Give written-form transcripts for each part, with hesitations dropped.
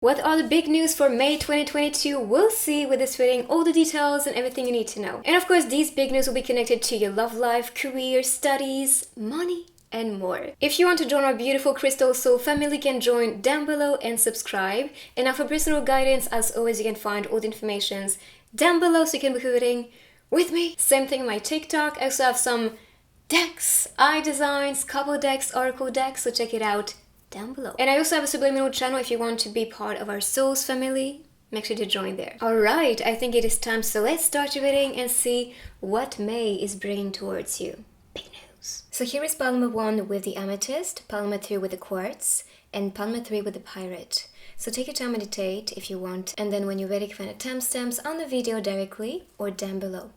What are the big news for May 2022? We'll see with this reading, all the details and everything you need to know. And of course, these big news will be connected to your love life, career, studies, money, and more. If you want to join our beautiful Crystal Soul family, you can join down below and subscribe. And now for personal guidance, as always, you can find all the informations down below so you can book a reading with me. Same thing on my TikTok. I also have some decks, eye designs, couple decks, oracle decks, so check it out down below. And I also have a subliminal channel if you want to be part of our souls family. Make sure to join there. Alright, I think it is time, so let's start your reading and see what May is bringing towards you. Big news. So here is pile number 1 with the amethyst, pile number 2 with the quartz, and pile number 3 with the pirate. So take your time, meditate if you want, and then when you're ready, you can find the timestamps on the video directly or down below.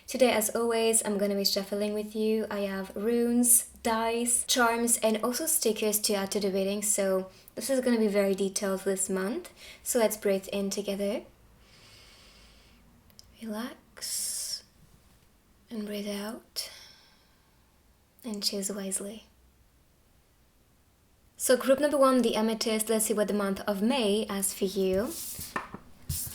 Today, as always, I'm gonna be shuffling with you. I have runes, dice, charms, and also stickers to add to the reading. So this is gonna be very detailed for this month. So let's breathe in together. Relax. And breathe out. And choose wisely. So group number 1, the amethyst. Let's see what the month of May has for you.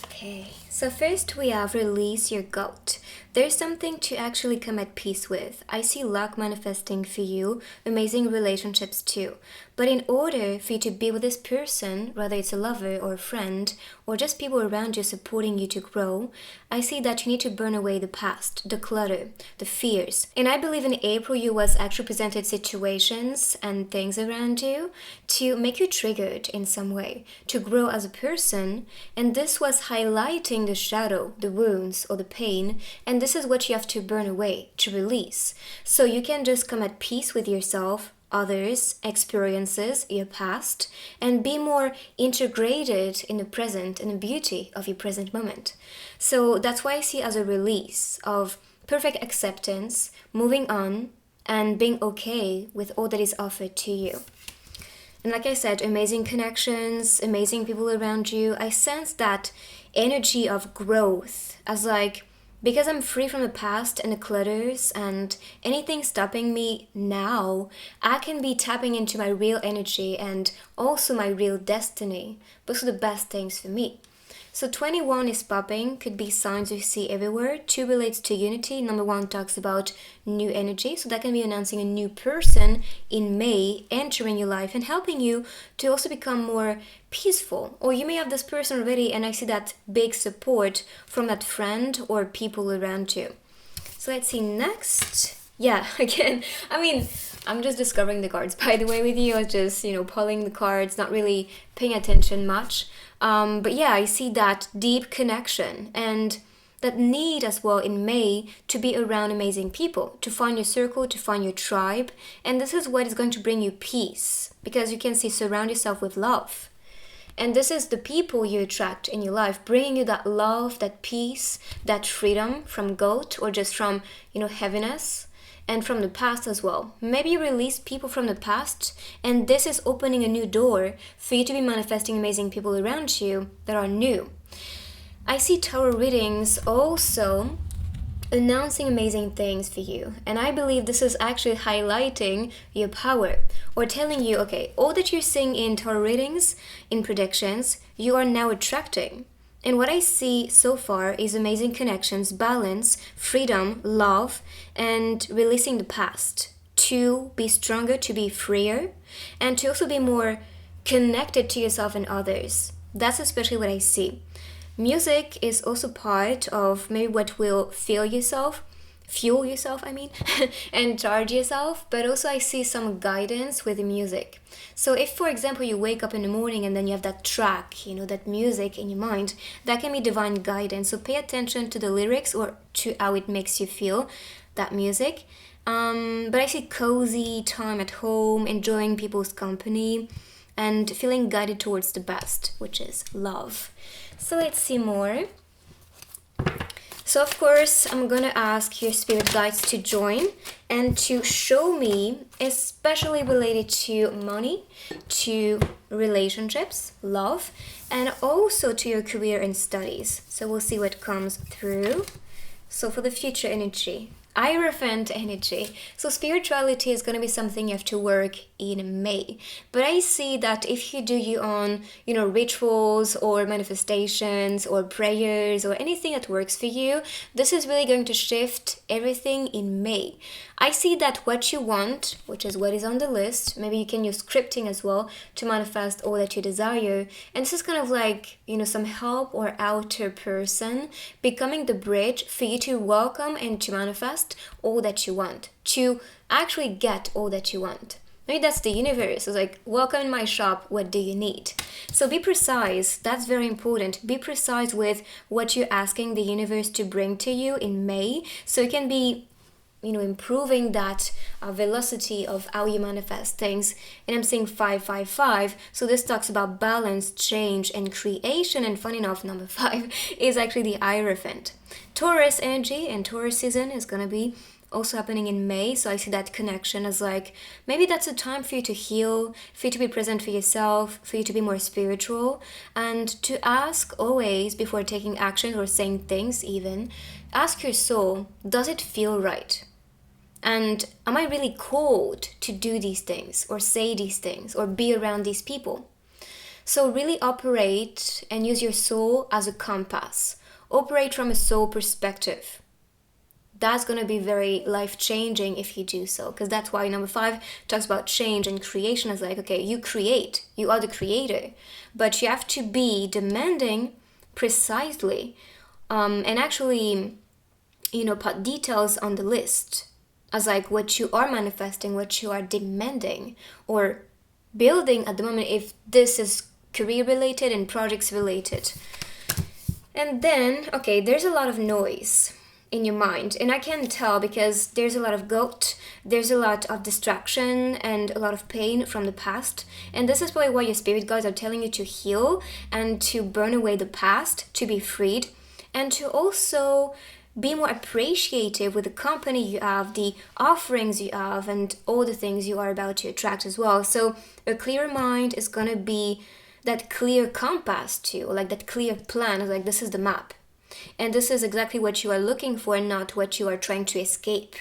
Okay, so first we have release your goat. There's something to actually come at peace with. I see luck manifesting for you, amazing relationships too. But in order for you to be with this person, whether it's a lover or a friend, or just people around you supporting you to grow, I see that you need to burn away the past, the clutter, the fears. And I believe in April you was actually presented situations and things around you to make you triggered in some way, to grow as a person. And this was highlighting the shadow, the wounds, or the pain. And this is what you have to burn away, to release. So you can just come at peace with yourself, others, experiences, your past, and be more integrated in the present and the beauty of your present moment. So that's why I see as a release of perfect acceptance, moving on, and being okay with all that is offered to you. And like I said, amazing connections, amazing people around you. I sense that energy of growth as like, because I'm free from the past and the clutters and anything stopping me now, I can be tapping into my real energy and also my real destiny. Those are the best things for me. So 21 is popping, could be signs you see everywhere. 2 relates to unity. Number 1 talks about new energy. So that can be announcing a new person in May entering your life and helping you to also become more peaceful. Or you may have this person already and I see that big support from that friend or people around you. So let's see next. Yeah, again, I'm just discovering the cards, by the way, with you. I was just, pulling the cards, not really paying attention much. But yeah, I see that deep connection and that need as well in May to be around amazing people, to find your circle, to find your tribe. And this is what is going to bring you peace, because you can see surround yourself with love. And this is the people you attract in your life, bringing you that love, that peace, that freedom from guilt or just from, heaviness. And from the past as well. Maybe you release people from the past, and this is opening a new door for you to be manifesting amazing people around you that are new. I see tarot readings also announcing amazing things for you, and I believe this is actually highlighting your power or telling you, okay, all that you're seeing in tarot readings, in predictions, you are now attracting. And what I see so far is amazing connections, balance, freedom, love, and releasing the past to be stronger, to be freer, and to also be more connected to yourself and others. That's especially what I see. Music is also part of maybe what will fuel yourself, and charge yourself, but also I see some guidance with the music. So if, for example, you wake up in the morning and then you have that track, that music in your mind, that can be divine guidance. So pay attention to the lyrics or to how it makes you feel, that music. But I see cozy time at home, enjoying people's company, and feeling guided towards the best, which is love. So let's see more. So of course, I'm gonna ask your spirit guides to join and to show me, especially related to money, to relationships, love, and also to your career and studies. So we'll see what comes through. So for the future energy, Hierophant energy. So spirituality is going to be something you have to work in May. But I see that if you do your own, rituals or manifestations or prayers or anything that works for you, this is really going to shift everything in May. I see that what you want, which is what is on the list, maybe you can use scripting as well to manifest all that you desire. And this is kind of like, some help or outer person becoming the bridge for you to welcome and to manifest all that you want, to actually get all that you want. Maybe that's the universe. It's like, welcome in my shop, what do you need? So be precise, that's very important. Be precise with what you're asking the universe to bring to you in May, so you can be improving that velocity of how you manifest things. And I'm seeing 555, so this talks about balance, change, and creation. And funny enough, number 5 is actually the Hierophant. Taurus energy and Taurus season is going to be also happening in May, so I see that connection as like, maybe that's a time for you to heal, for you to be present for yourself, for you to be more spiritual, and to ask always before taking action or saying things even, ask your soul, does it feel right? And am I really called to do these things or say these things or be around these people? So really operate and use your soul as a compass. Operate from a soul perspective. That's going to be very life-changing if you do so, because that's why number 5 talks about change and creation. Is like, okay, you create, you are the creator, but you have to be demanding precisely and actually, put details on the list as like what you are manifesting, what you are demanding or building at the moment, if this is career related and projects related. And then, okay, there's a lot of noise in your mind, and I can tell because there's a lot of guilt, there's a lot of distraction and a lot of pain from the past, and this is probably why your spirit guides are telling you to heal and to burn away the past, to be freed, and to also be more appreciative with the company you have, the offerings you have, and all the things you are about to attract as well. So a clearer mind is going to be that clear compass too, like that clear plan, like this is the map. And this is exactly what you are looking for, not what you are trying to escape.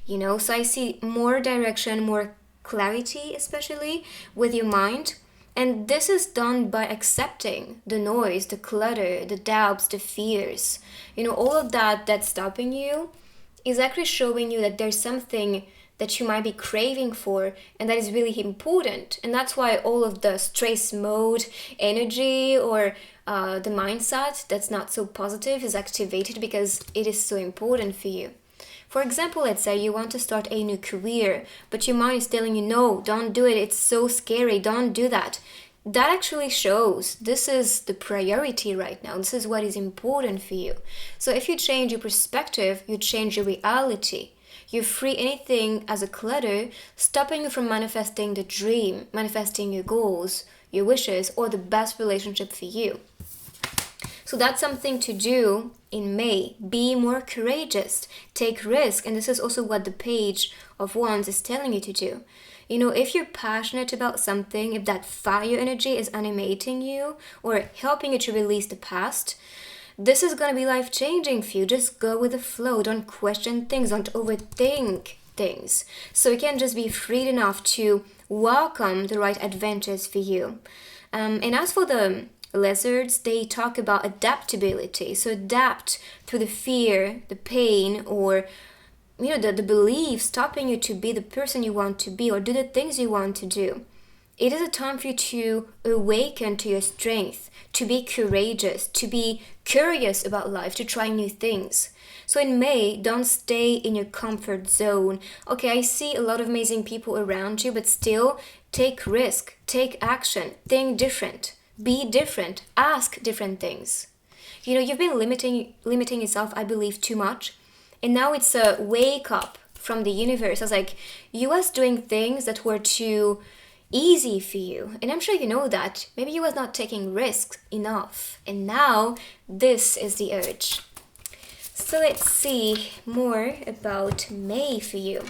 So I see more direction, more clarity, especially with your mind. And this is done by accepting the noise, the clutter, the doubts, the fears. All of that that's stopping you is actually showing you that there's something that you might be craving for and that is really important. And that's why all of the stress mode energy or the mindset that's not so positive is activated, because it is so important for you. For example, let's say you want to start a new career, but your mind is telling you, no, don't do it. It's so scary. Don't do that. That actually shows this is the priority right now. This is what is important for you. So if you change your perspective, you change your reality. You free anything as a clutter, stopping you from manifesting the dream, manifesting your goals, your wishes, or the best relationship for you. So that's something to do in May. Be more courageous, take risk, and this is also what the Page of Wands is telling you to do. If you're passionate about something, if that fire energy is animating you or helping you to release the past, this is going to be life-changing for you. Just go with the flow. Don't question things. Don't overthink things. So you can just be freed enough to welcome the right adventures for you. And as for the lizards, they talk about adaptability. So adapt through the fear, the pain, or the belief stopping you to be the person you want to be or do the things you want to do. It is a time for you to awaken to your strength, to be courageous, to be curious about life, to try new things. So in May, don't stay in your comfort zone. Okay, I see a lot of amazing people around you, but still take risk, take action, think different, be different, ask different things. You've been limiting yourself, I believe, too much. And now it's a wake up from the universe. I was like, you was doing things that were too easy for you. And I'm sure you know that. Maybe you was not taking risks enough. And now this is the urge. So let's see more about May for you.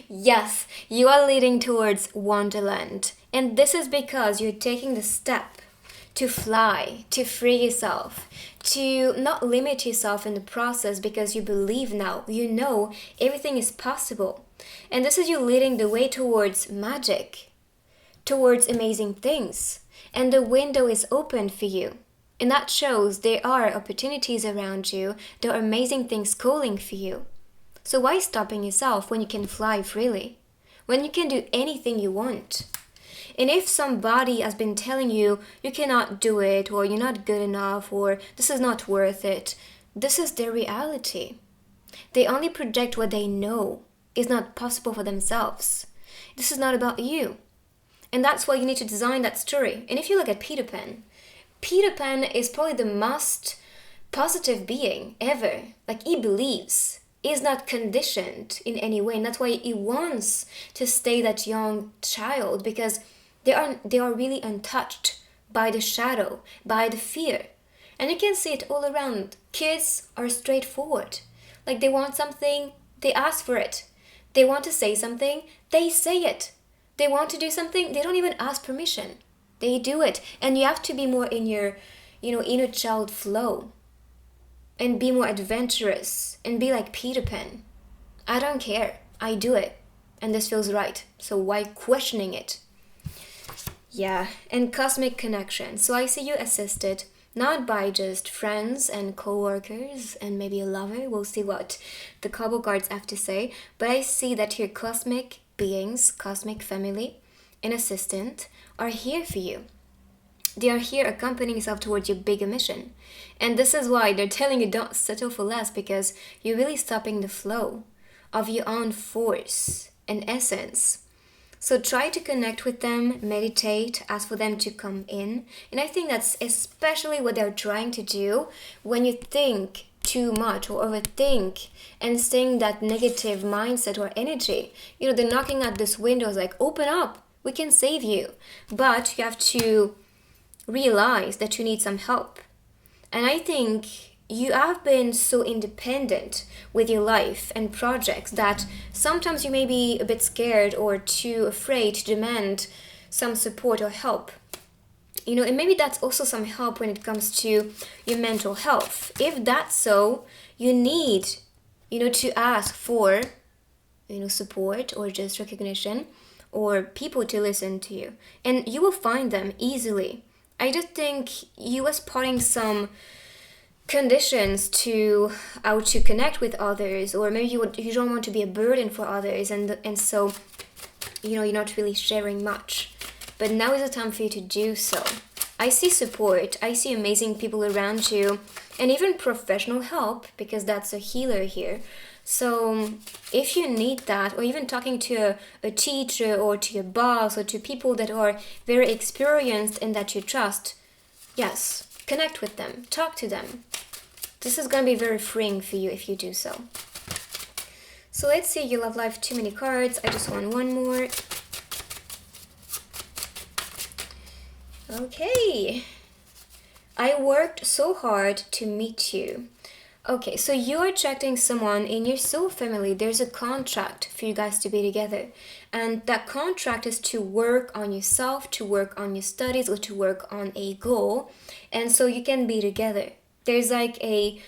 Yes, you are leading towards Wonderland. And this is because you're taking the step to fly, to free yourself, to not limit yourself in the process because you believe now, you know everything is possible. And this is you leading the way towards magic, towards amazing things. And the window is open for you. And that shows there are opportunities around you, there are amazing things calling for you. So why stopping yourself when you can fly freely? When you can do anything you want? And if somebody has been telling you you cannot do it, or you're not good enough, or this is not worth it, this is their reality. They only project what they know is not possible for themselves. This is not about you. And that's why you need to design that story. And if you look at Peter Pan is probably the most positive being ever. Like, he believes. He's not conditioned in any way. And that's why he wants to stay that young child, because they are really untouched by the shadow, by the fear. And you can see it all around. Kids are straightforward. Like, they want something, they ask for it. They want to say something, they say it. They want to do something, they don't even ask permission. They do it. And you have to be more in your, inner child flow. And be more adventurous. And be like Peter Pan. I don't care. I do it. And this feels right. So why questioning it? Yeah. And cosmic connection. So I see you assisted, not by just friends and co-workers and maybe a lover. We'll see what the couple cards have to say. But I see that your cosmic beings, cosmic family, and assistant are here for you. They are here accompanying yourself towards your bigger mission. And this is why they're telling you don't settle for less, because you're really stopping the flow of your own force and essence. So try to connect with them, meditate, ask for them to come in. And I think that's especially what they're trying to do when you think too much or overthink and staying that negative mindset or energy. They're knocking at this window, like, open up, we can save you. But you have to realize that you need some help. And I think you have been so independent with your life and projects that sometimes you may be a bit scared or too afraid to demand some support or help. And maybe that's also some help when it comes to your mental health. If that's so, you need, to ask for, support or just recognition or people to listen to you. And you will find them easily. I just think you are spotting some conditions to how to connect with others, or maybe you don't want to be a burden for others, and so you're not really sharing much. But now is the time for you to do so. I see support, I see amazing people around you, and even professional help, because that's a healer here. So if you need that, or even talking to a teacher or to your boss or to people that are very experienced and that you trust, yes, connect with them, talk to them. This is going to be very freeing for you if you do so. So let's see your love life, too many cards. I just want one more. Okay. I worked so hard to meet you. Okay, so you're attracting someone in your soul family. There's a contract for you guys to be together. And that contract is to work on yourself, to work on your studies, or to work on a goal. And so you can be together. There's like a,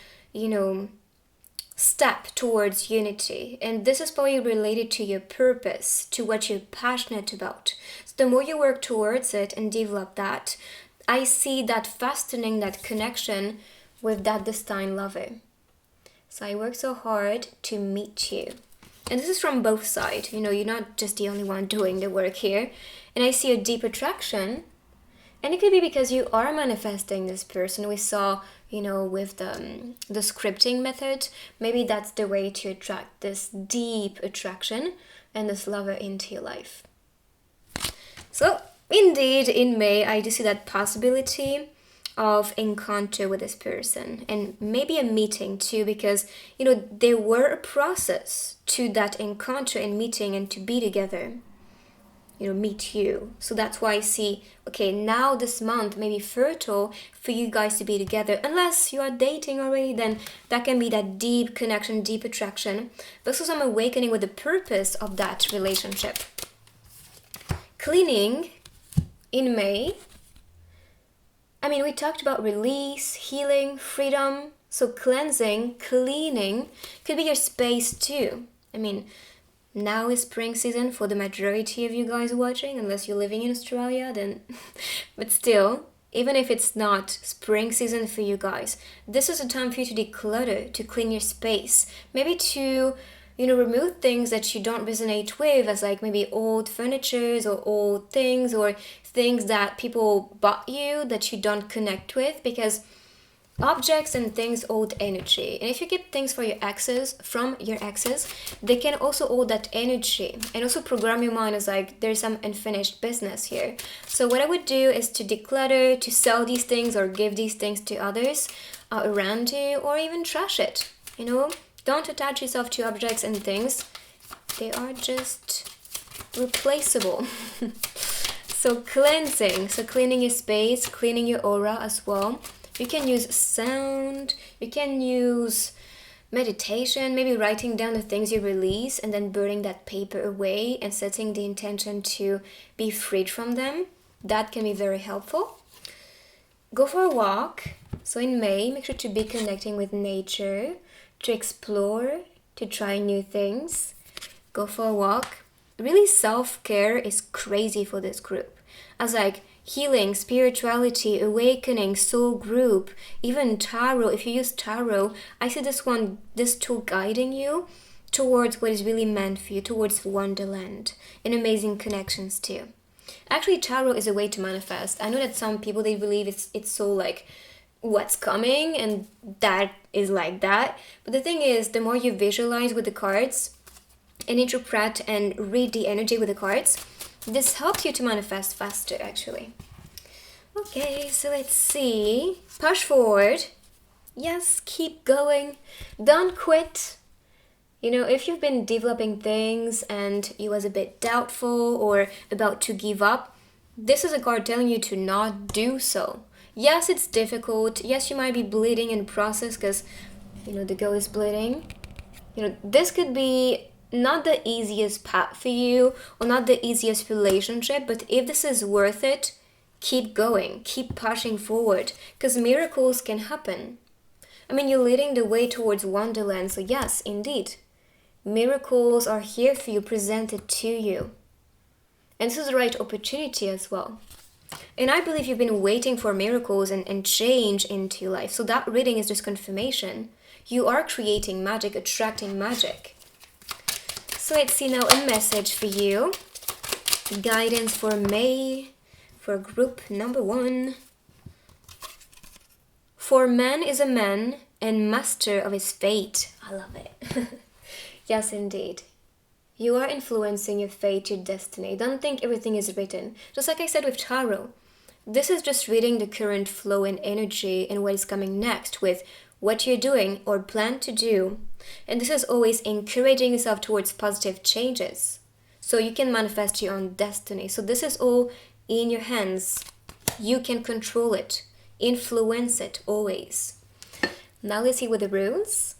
step towards unity. And this is probably related to your purpose, to what you're passionate about. So the more you work towards it and develop that, I see that fastening that connection with that destined lover. So I work so hard to meet you. And this is from both sides. You're not just the only one doing the work here. And I see a deep attraction. And it could be because you are manifesting this person. We saw, with the scripting method, maybe that's the way to attract this deep attraction and this lover into your life. So indeed, in May, I do see that possibility of encounter with this person, and maybe a meeting too, because there were a process to that encounter and meeting and to be together, meet you. So that's why I see, okay, now this month may be fertile for you guys to be together. Unless you are dating already, then that can be that deep connection, deep attraction, but also some awakening with the purpose of that relationship. Cleaning in May, I mean, we talked about release, healing, freedom. So cleansing, cleaning could be your space too. I mean, now is spring season for the majority of you guys watching, unless you're living in Australia, then. But still, even if it's not spring season for you guys, this is a time for you to declutter, to clean your space. Maybe to, remove things that you don't resonate with, as like maybe old furnitures or old things or things that people bought you that you don't connect with, because objects and things hold energy. And if you keep things from your exes, they can also hold that energy and also program your mind as like there's some unfinished business here. So what I would do is to declutter, to sell these things or give these things to others around you, or even trash it. Don't attach yourself to objects and things. They are just replaceable. So cleansing, so cleaning your space, cleaning your aura as well. You can use sound, you can use meditation, maybe writing down the things you release and then burning that paper away and setting the intention to be freed from them. That can be very helpful. Go for a walk. So in May, make sure to be connecting with nature, to explore, to try new things. Go for a walk. Really, self-care is crazy for this group. As like healing, spirituality, awakening, soul group, even tarot. If you use tarot, I see this tool guiding you towards what is really meant for you, towards wonderland, and amazing connections too. Actually, tarot is a way to manifest. I know that some people, they believe it's so like what's coming, and that is like that. But the thing is, the more you visualize with the cards and interpret and read the energy with the cards, this helps you to manifest faster, actually. Okay, so let's see. Push forward. Yes, keep going. Don't quit. If you've been developing things and you was a bit doubtful or about to give up, this is a card telling you to not do so. Yes, it's difficult. Yes, you might be bleeding in process because, the girl is bleeding. This could be not the easiest path for you or not the easiest relationship, but if this is worth it, keep going, keep pushing forward, because miracles can happen. I mean, you're leading the way towards wonderland, so yes, indeed, miracles are here for you, presented to you. And this is the right opportunity as well. And I believe you've been waiting for miracles and change into your life. So that reading is just confirmation. You are creating magic, attracting magic. So let's see now a message for you. Guidance for May, for group number 1. For man is a man and master of his fate. I love it. Yes, indeed. You are influencing your fate, your destiny. Don't think everything is written. Just like I said with tarot, this is just reading the current flow and energy and what is coming next with what you're doing or plan to do. And this is always encouraging yourself towards positive changes, so you can manifest your own destiny. So this is all in your hands. You can control it, influence it always. Now let's see what the rules.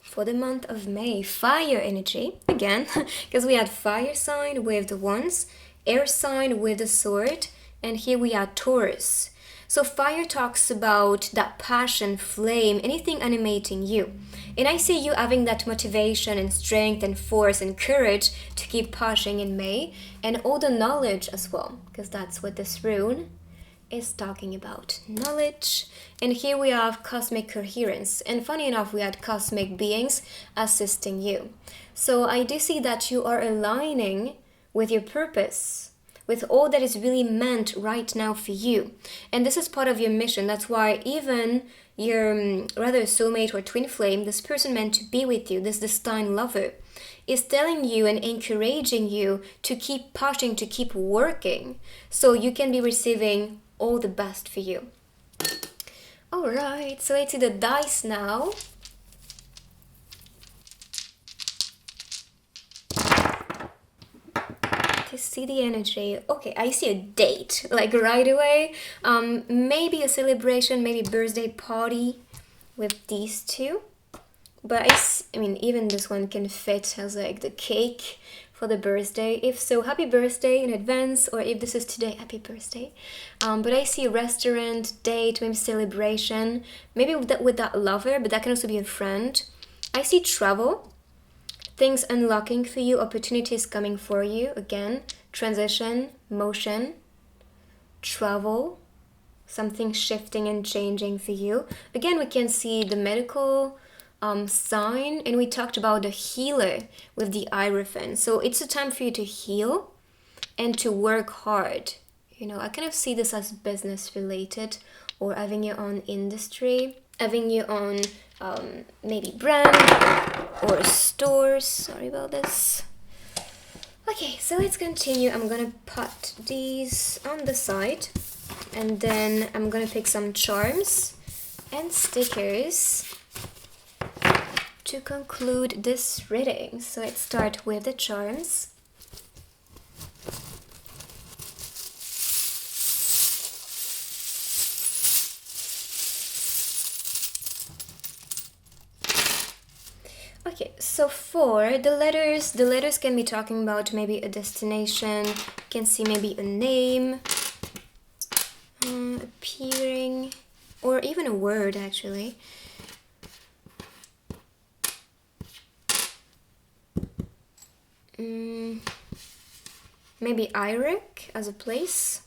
For the month of May, fire energy, again, because we had fire sign with the wands, air sign with the sword, and here we are Taurus. So fire talks about that passion, flame, anything animating you. And I see you having that motivation and strength and force and courage to keep pushing in May, and all the knowledge as well, because that's what this rune is talking about, knowledge. And here we have cosmic coherence, and funny enough, we had cosmic beings assisting you. So I do see that you are aligning with your purpose, with all that is really meant right now for you. And this is part of your mission. That's why even your rather soulmate or twin flame, this person meant to be with you, this destined lover, is telling you and encouraging you to keep pushing, to keep working, so you can be receiving all the best for you. Alright, so let's see the dice now. To see the energy. Okay, I see a date, like right away. Maybe a celebration, maybe birthday party with these two. But I mean, even this one can fit as like the cake for the birthday. If so, happy birthday in advance, or if this is today, happy birthday. But I see restaurant, date, maybe celebration, maybe with that lover, but that can also be a friend. I see travel, things unlocking for you, opportunities coming for you. Again, transition, motion, travel, something shifting and changing for you. Again, we can see the medical sign, and we talked about the healer with the Hierophant. So it's a time for you to heal and to work hard. You know, I kind of see this as business related, or having your own industry, having your own maybe brand or stores. Sorry about this. Okay, so let's continue. I'm gonna put these on the side, and then I'm gonna pick some charms and stickers to conclude this reading. So let's start with the charms. Okay, so for the letters can be talking about maybe a destination, you can see maybe a name appearing, or even a word actually. Maybe Iraq as a place.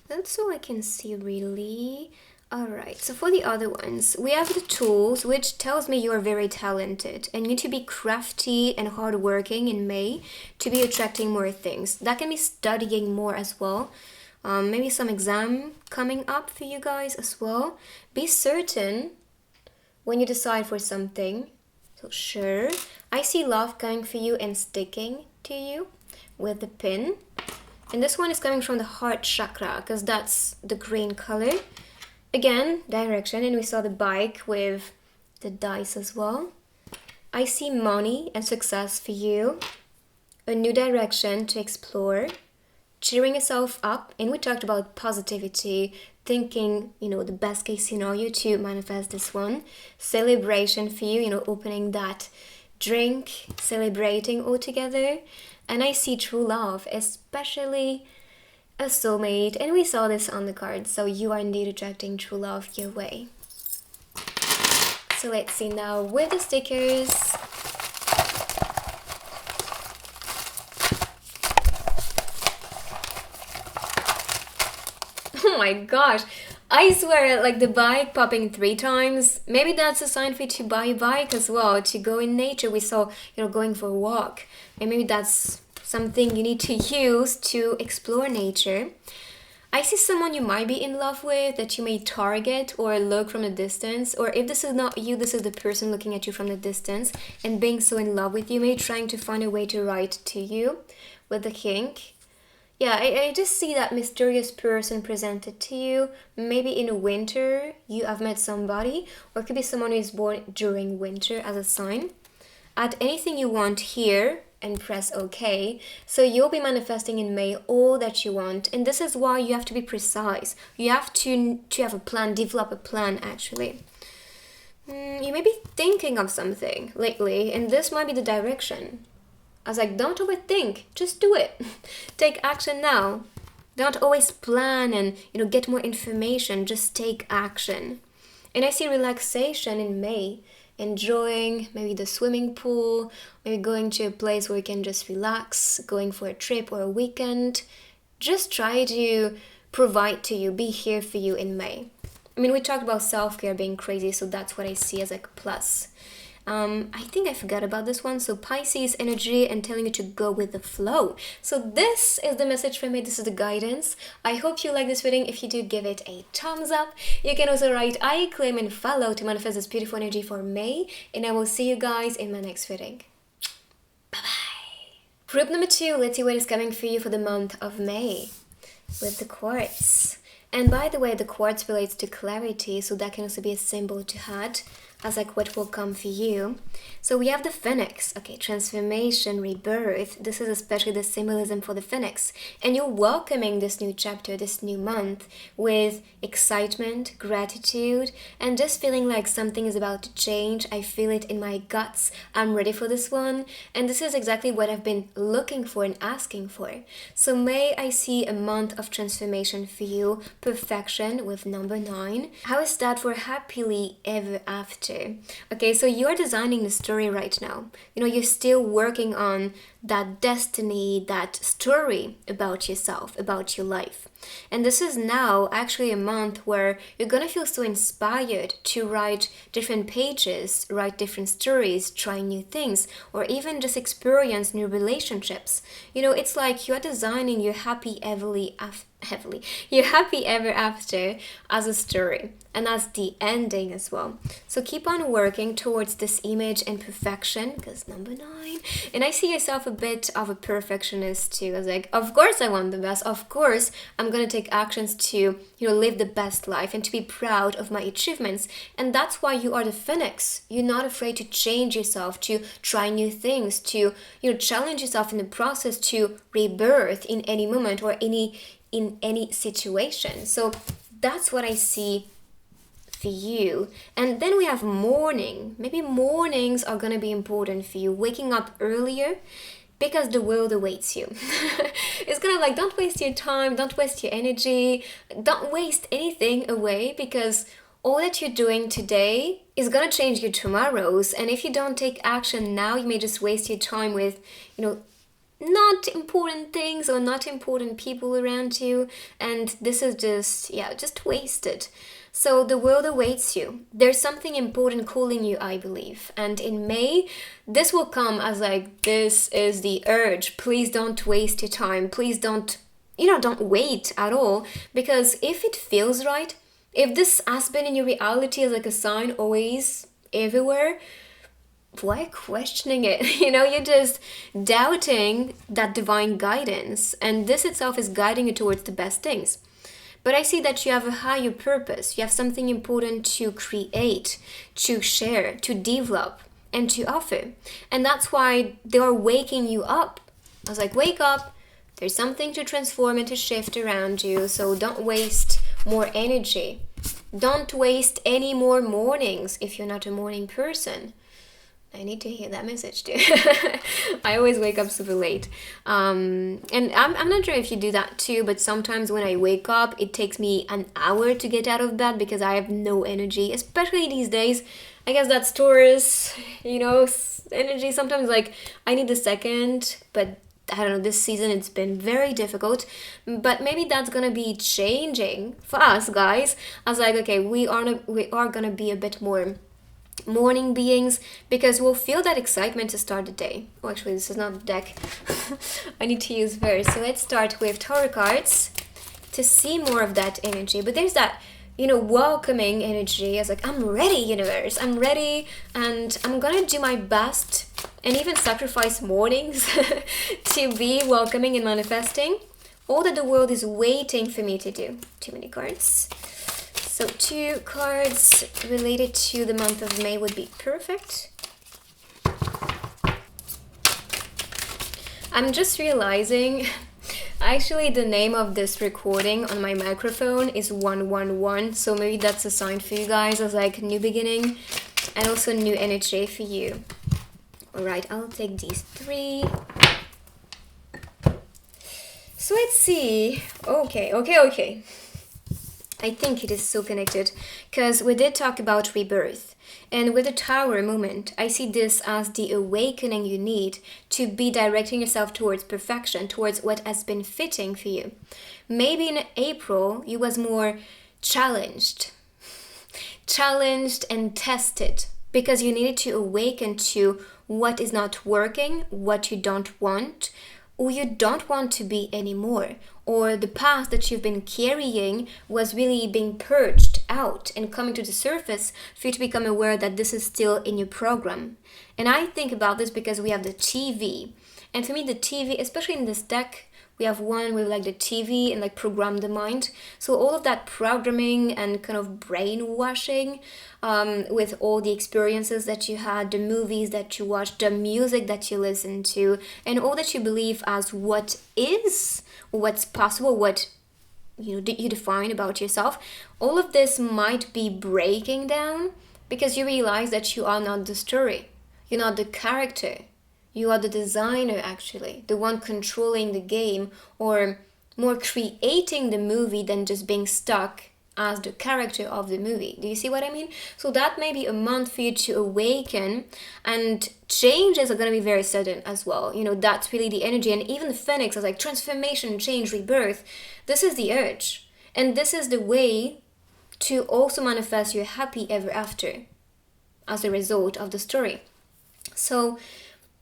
That's all I can see really. Alright, so for the other ones, we have the tools, which tells me you are very talented and you need to be crafty and hardworking in May to be attracting more things. That can be studying more as well. Maybe some exam coming up for you guys as well. Be certain when you decide for something. So sure, I see love coming for you and sticking to you with the pin. And this one is coming from the heart chakra, because that's the green color. Again, direction, and we saw the bike with the dice as well. I see money and success for you. A new direction to explore. Cheering yourself up, and we talked about positivity, thinking, you know, the best case scenario to manifest this one. Celebration for you, you know, opening that drink, celebrating all together. And I see true love, especially a soulmate, and we saw this on the card, so you are indeed attracting true love your way. So let's see now with the stickers. Oh my gosh, I swear, like the bike popping 3 times, maybe that's a sign for you to buy a bike as well, to go in nature. We saw, you know, going for a walk, and maybe that's something you need to use to explore nature. I see someone you might be in love with that you may target or look from a distance, or if this is not you, this is the person looking at you from the distance and being so in love with you, maybe trying to find a way to write to you with the king. Yeah, I just see that mysterious person presented to you. Maybe in winter you have met somebody, or it could be someone who is born during winter as a sign. Add anything you want here and press OK. So you'll be manifesting in May all that you want, and this is why you have to be precise. You have to have a plan, develop a plan actually. You may be thinking of something lately, and this might be the direction. I was like, don't overthink, just do it. Take action now. Don't always plan and, you know, get more information, just take action. And I see relaxation in May, enjoying maybe the swimming pool, maybe going to a place where you can just relax, going for a trip or a weekend. Just try to provide to you, be here for you in May. I mean, we talked about self-care being crazy, so that's what I see as like a plus. I think I forgot about this one. So Pisces energy and telling you to go with the flow. So this is the message from me. This is the guidance. I hope you like this reading. If you do, give it a thumbs up. You can also write I claim and follow to manifest this beautiful energy for May. And I will see you guys in my next reading. Bye-bye. Group number 2. Let's see what is coming for you for the month of May with the quartz. And by the way, the quartz relates to clarity, so that can also be a symbol to as like what will come for you. So we have the phoenix, okay, transformation, rebirth. This is especially the symbolism for the phoenix. And you're welcoming this new chapter, this new month with excitement, gratitude, and just feeling like something is about to change. I feel it in my guts. I'm ready for this one. And this is exactly what I've been looking for and asking for. So May, I see a month of transformation for you, perfection with number 9. How is that for happily ever after? Okay, so you're designing the story right now. You're still working on that destiny, that story about yourself, about your life. And this is now actually a month where you're gonna feel so inspired to write different pages, write different stories, try new things, or even just experience new relationships. It's like you're designing your your happy ever after as a story and as the ending as well. So keep on working towards this image and perfection, because number 9. And I see yourself a bit of a perfectionist too. I was like, of course I want the best. Of course I'm gonna take actions to live the best life and to be proud of my achievements. And that's why you are the phoenix. You're not afraid to change yourself, to try new things, to challenge yourself in the process, to rebirth in any moment or in any situation. So that's what I see for you. And then we have morning. Maybe mornings are gonna be important for you, waking up earlier, because the world awaits you. It's kind of like, don't waste your time, don't waste your energy, don't waste anything away, because all that you're doing today is gonna change your tomorrows. And if you don't take action now, you may just waste your time with not important things or not important people around you, and this is just wasted. So the world awaits you. There's something important calling you, I believe. And in May, this will come as like, this is the urge. Please don't waste your time. Please don't wait at all. Because if it feels right, if this has been in your reality as like a sign always, everywhere, why questioning it? You're just doubting that divine guidance. And this itself is guiding you towards the best things. But I see that you have a higher purpose. You have something important to create, to share, to develop, and to offer. And that's why they are waking you up. I was like, wake up. There's something to transform and to shift around you. So don't waste more energy. Don't waste any more mornings if you're not a morning person. I need to hear that message too. I always wake up super late. And I'm not sure if you do that too, but sometimes when I wake up, it takes me an hour to get out of bed because I have no energy, especially these days. I guess that's Taurus, energy. Sometimes like I need a second, but I don't know, this season it's been very difficult, but maybe that's gonna be changing for us guys. I was like, okay, we are gonna be a bit more morning beings, because we'll feel that excitement to start the day. Oh, actually, this is not the deck. I need to use verse. So let's start with tarot cards to see more of that energy. But there's that, welcoming energy. I was like, I'm ready, universe. I'm ready, and I'm gonna do my best and even sacrifice mornings to be welcoming and manifesting all that the world is waiting for me to do. Too many cards. So 2 cards related to the month of May would be perfect. I'm just realizing, actually the name of this recording on my microphone is 111, so maybe that's a sign for you guys as like new beginning and also new energy for you. Alright, I'll take these 3. So let's see. Okay. I think it is so connected, because we did talk about rebirth, and with the Tower moment, I see this as the awakening you need to be directing yourself towards perfection, towards what has been fitting for you. Maybe in April, you was more challenged and tested, because you needed to awaken to what is not working, what you don't want, or you don't want to be anymore, or the past that you've been carrying was really being purged out and coming to the surface for you to become aware that this is still in your program. And I think about this because we have the TV. And for me, the TV, especially in this deck, we have one with like the TV and like program the mind. So all of that programming and kind of brainwashing with all the experiences that you had, the movies that you watched, the music that you listen to, and all that you believe as what is, what's possible, what you define about yourself, all of this might be breaking down because you realize that you are not the story. You're not the character. You are the designer, actually, the one controlling the game, or more creating the movie than just being stuck as the character of the movie. Do you see what I mean? So that may be a month for you to awaken, and changes are going to be very sudden as well. That's really the energy. And even the Phoenix is like transformation, change, rebirth. This is the urge. And this is the way to also manifest your happy ever after as a result of the story. So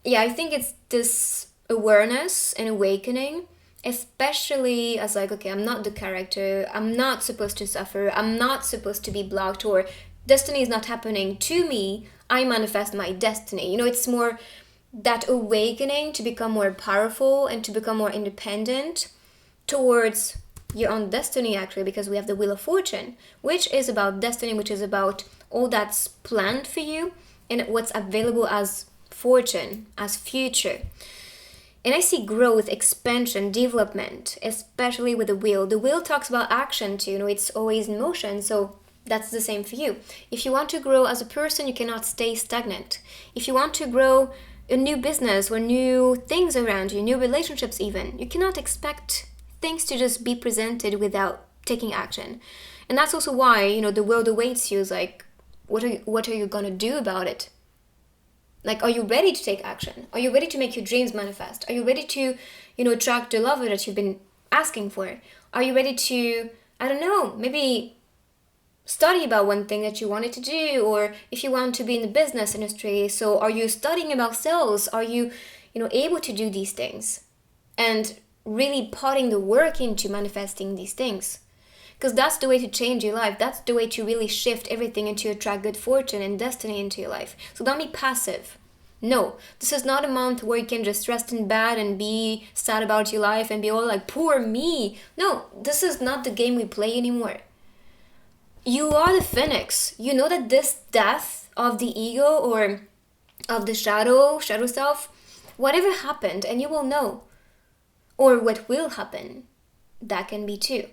yeah, I think it's this awareness and awakening, especially as like, okay, I'm not the character, I'm not supposed to suffer, I'm not supposed to be blocked, or destiny is not happening to me, I manifest my destiny. It's more that awakening to become more powerful and to become more independent towards your own destiny, actually, because we have the Wheel of Fortune, which is about destiny, which is about all that's planned for you and what's available as fortune, as future. And I see growth, expansion, development, especially with the wheel. The wheel talks about action too, it's always in motion, so that's the same for you. If you want to grow as a person, you cannot stay stagnant. If you want to grow a new business or new things around you, new relationships even, you cannot expect things to just be presented without taking action. And that's also why, the world awaits you is like, what are you gonna do about it? Like, are you ready to take action? Are you ready to make your dreams manifest? Are you ready to, attract the lover that you've been asking for? Are you ready to, I don't know, maybe study about one thing that you wanted to do? Or if you want to be in the business industry, so are you studying about sales? Are you, able to do these things? And really putting the work into manifesting these things. Because that's the way to change your life. That's the way to really shift everything and to attract good fortune and destiny into your life. So don't be passive. No, this is not a month where you can just rest in bed and be sad about your life and be all like, poor me. No, this is not the game we play anymore. You are the Phoenix. You know that this death of the ego or of the shadow self, whatever happened, and you will know. Or what will happen, that can be too.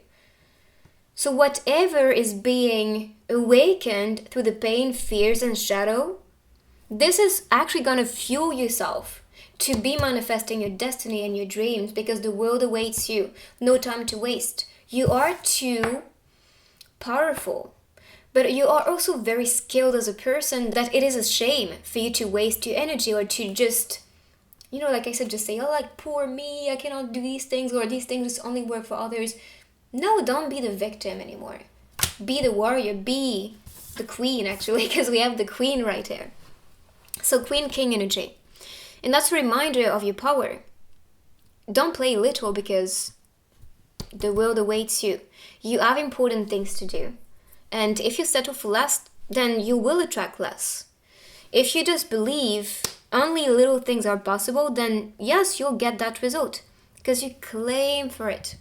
So whatever is being awakened through the pain, fears, and shadow, this is actually going to fuel yourself to be manifesting your destiny and your dreams, because the world awaits you. No time to waste. You are too powerful, but you are also very skilled as a person that it is a shame for you to waste your energy or to just, like I said, just say, oh, like, poor me, I cannot do these things, or these things just only work for others. No, don't be the victim anymore. Be the warrior. Be the queen, actually, because we have the queen right here. So queen, king energy. And that's a reminder of your power. Don't play little because the world awaits you. You have important things to do. And if you settle for less, then you will attract less. If you just believe only little things are possible, then yes, you'll get that result because you claim for it.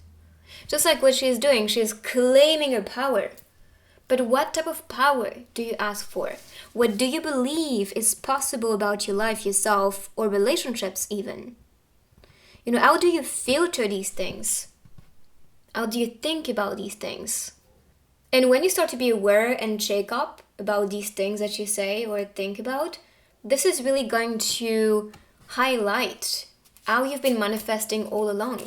Just like what she's doing, she's claiming her power. But what type of power do you ask for? What do you believe is possible about your life, yourself, or relationships even? How do you filter these things? How do you think about these things? And when you start to be aware and shake up about these things that you say or think about, this is really going to highlight how you've been manifesting all along.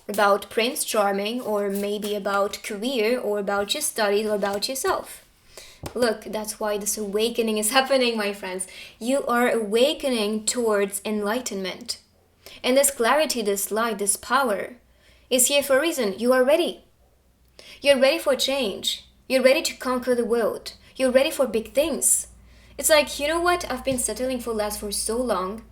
About Prince Charming, or maybe about career, or about your studies, or about yourself. Look, that's why this awakening is happening, my friends. You are awakening towards enlightenment. And this clarity, this light, this power is here for a reason. You are ready. You're ready for change. You're ready to conquer the world. You're ready for big things. It's like, you know what? I've been settling for less for so long.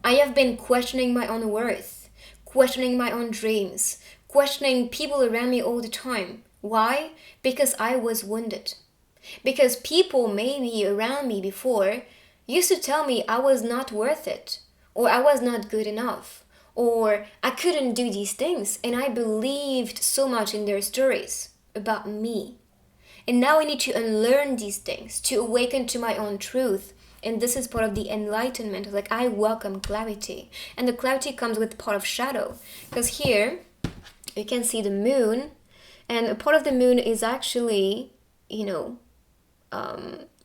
I have been questioning my own worth, questioning my own dreams, questioning people around me all the time. Why? Because I was wounded. Because people maybe around me before used to tell me I was not worth it, or I was not good enough, or I couldn't do these things, and I believed so much in their stories about me. And now I need to unlearn these things to awaken to my own truth. And this is part of the enlightenment. Like, I welcome clarity. And the clarity comes with part of shadow. Because here, you can see the moon. And a part of the moon is actually,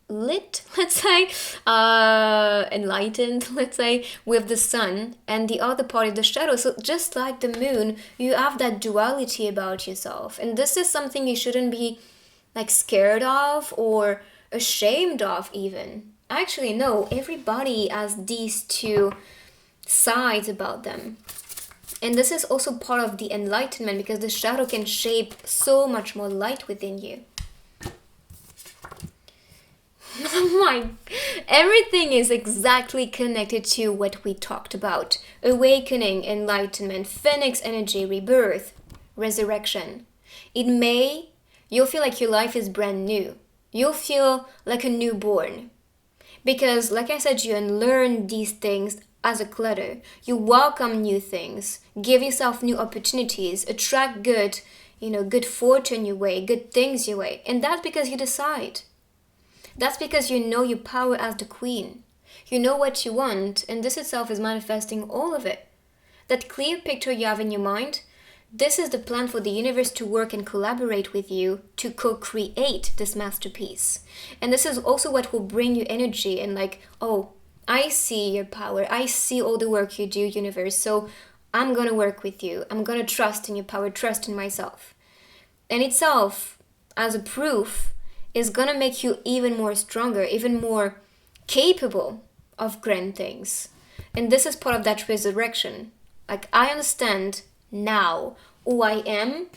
lit, let's say, enlightened, let's say, with the sun, and the other part is the shadow. So just like the moon, you have that duality about yourself, and this is something you shouldn't be like scared of or ashamed of even. Actually, no, everybody has these two sides about them. And this is also part of the enlightenment, because the shadow can shape so much more light within you. Oh my, everything is exactly connected to what we talked about. Awakening, enlightenment, phoenix energy, rebirth, resurrection. You'll feel like your life is brand new. You'll feel like a newborn. Because, like I said, you unlearn these things as a clutter. You welcome new things, give yourself new opportunities, attract good fortune your way, good things your way. And that's because you decide. That's because you know your power as the queen. You know what you want, and this itself is manifesting all of it. That clear picture you have in your mind, this is the plan for the universe to work and collaborate with you to co-create this masterpiece. And this is also what will bring you energy and like, oh, I see your power. I see all the work you do, universe. So I'm going to work with you. I'm going to trust in your power, trust in myself. And itself, as a proof, is gonna make you even more stronger, even more capable of grand things. And this is part of that resurrection. Like, I understand now who I am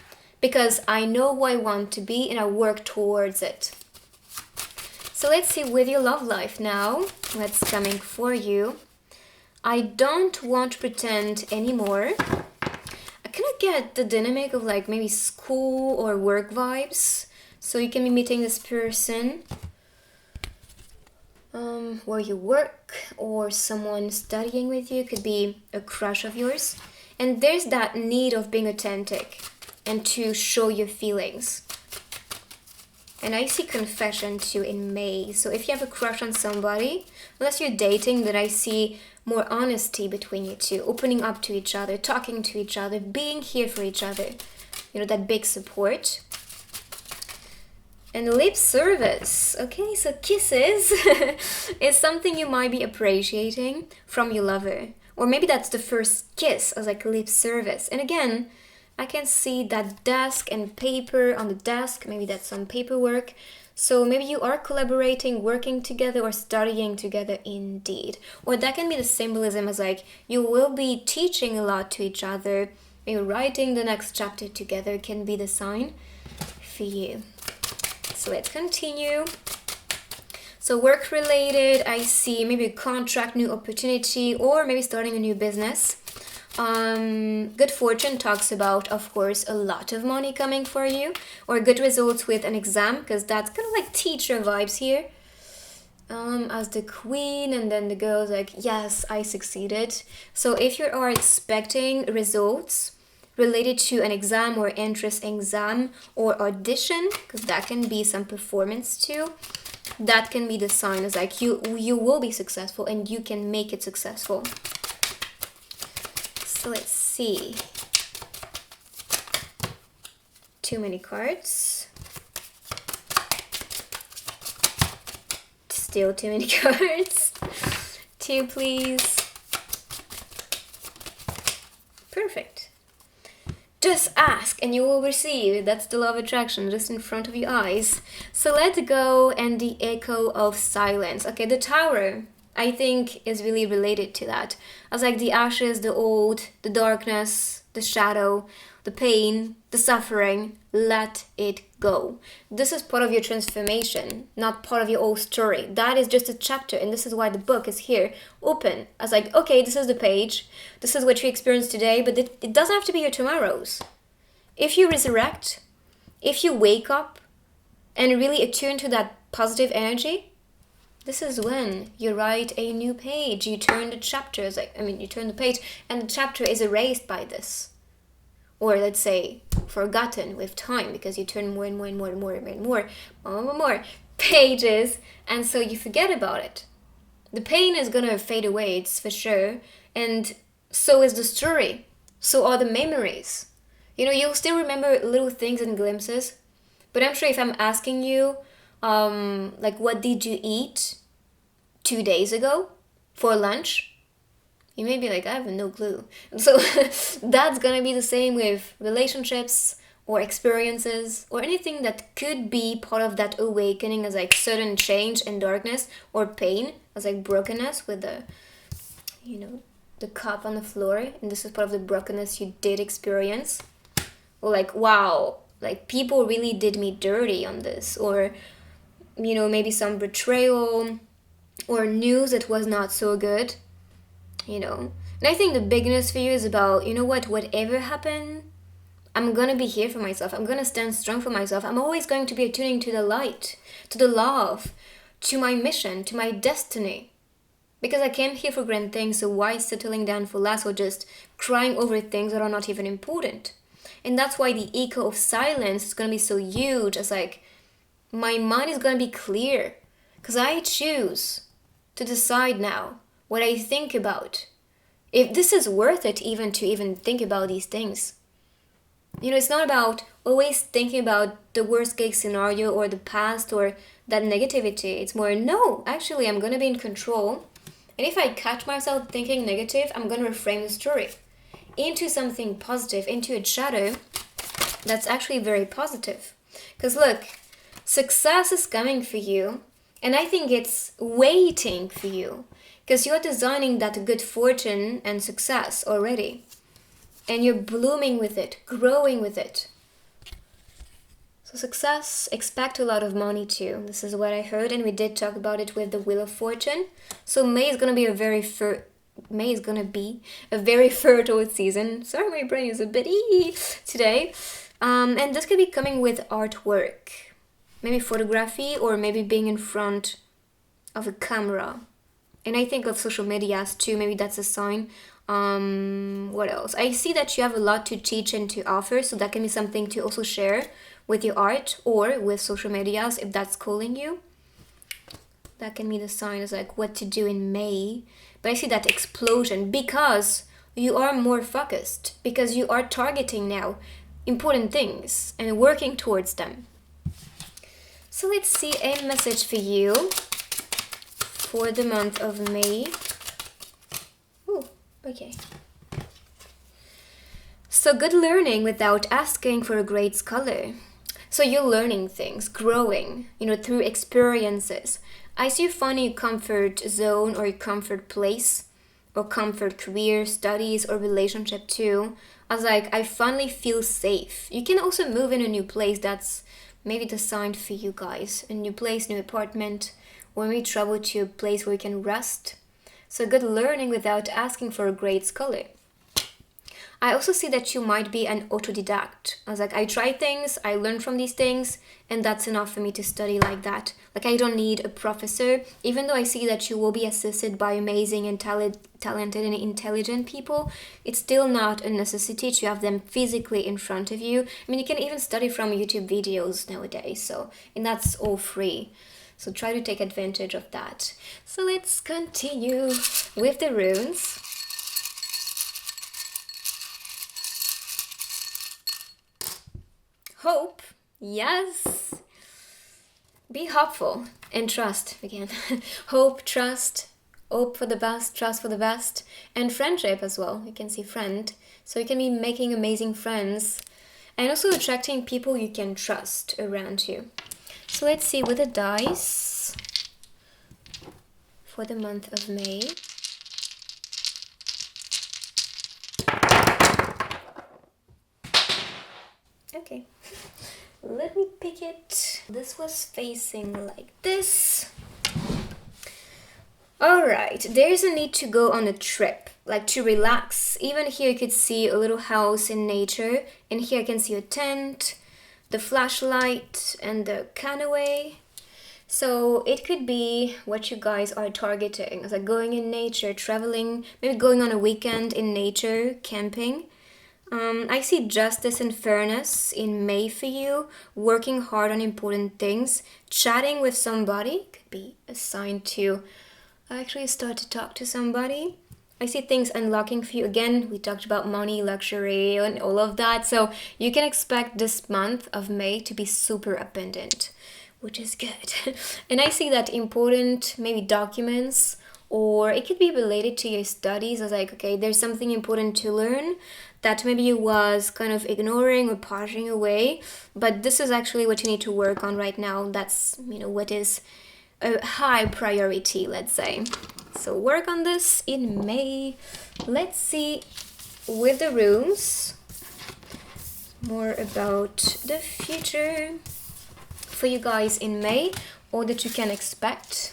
because I know who I want to be and I work towards it. So let's see with your love life now, what's coming for you. I don't want to pretend anymore. I kind of get the dynamic of like maybe school or work vibes. So you can be meeting this person where you work, or someone studying with you, could be a crush of yours. And there's that need of being authentic and to show your feelings. And I see confession too in May. So if you have a crush on somebody, unless you're dating, then I see more honesty between you two, opening up to each other, talking to each other, being here for each other. That big support. And lip service. Okay, so kisses is something you might be appreciating from your lover. Or maybe that's the first kiss as like lip service. And again, I can see that desk and paper on the desk. Maybe that's some paperwork. So maybe you are collaborating, working together, or studying together indeed. Or that can be the symbolism as like you will be teaching a lot to each other. Maybe writing the next chapter together can be the sign for you. So let's continue. So work related, I see maybe a contract, new opportunity, or maybe starting a new business. Good fortune talks about, of course, a lot of money coming for you, or good results with an exam, because that's kind of like teacher vibes here. As the queen, and then the girl's like, yes, I succeeded. So if you are expecting results related to an exam or entrance exam or audition, because that can be some performance too, that can be the sign is like you will be successful and you can make it successful. So let's see. Too many cards. Still too many cards. 2, please. Perfect. Just ask and you will receive. That's the law of attraction just in front of your eyes. So let go and the echo of silence. Okay, the tower, I think, is really related to that. As like the ashes, the old, the darkness, the shadow, the pain, the suffering, let it go. This is part of your transformation, not part of your old story. That is just a chapter, and this is why the book is here, open. As like, okay, this is the page, this is what you experienced today, but it doesn't have to be your tomorrows. If you resurrect, if you wake up and really attune to that positive energy, this is when you write a new page. You turn the chapters, you turn the page and the chapter is erased by this. Or let's say forgotten with time, because you turn more and more and more and more and more pages, and so you forget about it. The pain is gonna fade away, it's for sure, and so is the story. So are the memories. You'll still remember little things and glimpses, but I'm sure if I'm asking you, what did you eat 2 days ago for lunch? You may be like, I have no clue. So that's gonna be the same with relationships or experiences or anything that could be part of that awakening as like sudden change and darkness, or pain as like brokenness with the cup on the floor, and this is part of the brokenness you did experience. Or like, wow, like people really did me dirty on this, or maybe some betrayal or news that was not so good. And I think the big news for you is about, whatever happened, I'm gonna be here for myself. I'm gonna stand strong for myself. I'm always going to be attuning to the light, to the love, to my mission, to my destiny. Because I came here for grand things, so why settling down for less or just crying over things that are not even important? And that's why the echo of silence is gonna be so huge. It's like, my mind is gonna be clear. Because I choose to decide now what I think about, if this is worth it even to even think about these things. It's not about always thinking about the worst case scenario or the past or that negativity. It's more, no, actually I'm going to be in control. And if I catch myself thinking negative, I'm going to reframe the story into something positive, into a shadow that's actually very positive. Because look, success is coming for you, and I think it's waiting for you. Because you're designing that good fortune and success already. And you're blooming with it, growing with it. So success, expect a lot of money too. This is what I heard, and we did talk about it with the Wheel of Fortune. So May is gonna be a very fertile season. Sorry, my brain is a bit today. And this could be coming with artwork. Maybe photography, or maybe being in front of a camera. And I think of social medias too, maybe that's a sign. What else? I see that you have a lot to teach and to offer, so that can be something to also share with your art or with social medias if that's calling you. That can be the sign as like what to do in May. But I see that explosion because you are more focused, because you are targeting now important things and working towards them. So let's see a message for you for the month of May. Ooh, okay. So good learning without asking for a great scholar. So you're learning things, growing, through experiences. I see you finding a comfort zone or a comfort place or comfort career, studies or relationship too. I was like, I finally feel safe. You can also move in a new place. That's maybe the sign for you guys. A new place, new apartment, or maybe travel to a place where you can rest. So good learning without asking for a great scholar. I also see that you might be an autodidact. I was like, I try things, I learn from these things, and that's enough for me to study like that. Like, I don't need a professor, even though I see that you will be assisted by amazing and talented and intelligent people. It's still not a necessity to have them physically in front of you. I mean, you can even study from YouTube videos nowadays, and that's all free. So try to take advantage of that. So let's continue with the runes. Hope, yes. Be hopeful and trust again. Hope, trust, hope for the best, trust for the best, and friendship as well. You can see friend. So you can be making amazing friends and also attracting people you can trust around you. So let's see with the dice for the month of May. Okay, let me pick it. This was facing like this. Alright, there's a need to go on a trip, like to relax. Even here you could see a little house in nature, and here I can see a tent. the flashlight and the canoe. So it could be what you guys are targeting. It's like going in nature, traveling, maybe going on a weekend in nature, camping. I see justice and fairness in May for you, working hard on important things, chatting with somebody could be a sign to actually start to talk to somebody. I see things unlocking for you. Again, we talked about money, luxury, and all of that. So you can expect this month of May to be super abundant, which is good. And I see that important, maybe documents, or it could be related to your studies. I was like, okay, there's something important to learn that maybe you was kind of ignoring or pushing away, but this is actually what you need to work on right now. That's, what is a high priority, let's say. So work on this in May. Let's see with the runes more about the future for you guys in May, or that you can expect.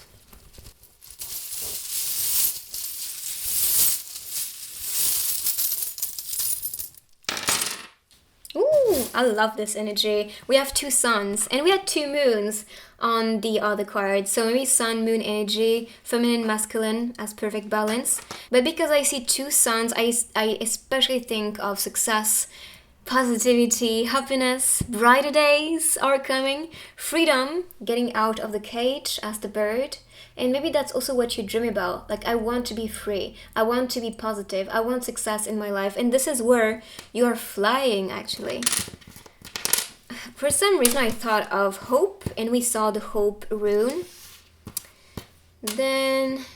Ooh, I love this energy. We have 2 suns and we had 2 moons on the other card. So maybe sun, moon energy, feminine, masculine as perfect balance. But because I see 2 suns, I especially think of success, positivity, happiness, brighter days are coming, freedom, getting out of the cage as the bird. And maybe that's also what you dream about. Like, I want to be free. I want to be positive. I want success in my life. And this is where you are flying, actually. For some reason, I thought of hope, and we saw the hope rune. Then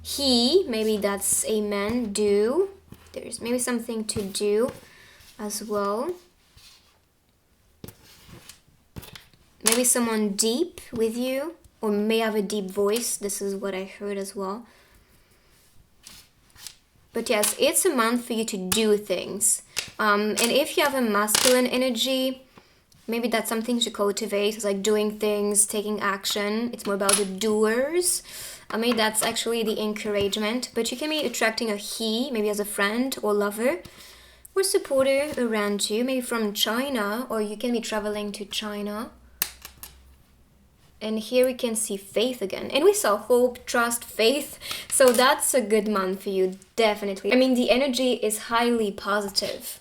he, maybe that's a man, do. There's maybe something to do as well. Maybe someone deep with you, or may have a deep voice. This is what I heard as well. But yes, it's a month for you to do things. And if you have a masculine energy, maybe that's something to cultivate. It's like doing things, taking action. It's more about the doers. Maybe that's actually the encouragement. But you can be attracting a he, maybe as a friend or lover or supporter around you, maybe from China, or you can be traveling to China. And here we can see faith again. And we saw hope, trust, faith. So that's a good month for you, definitely. I mean, the energy is highly positive.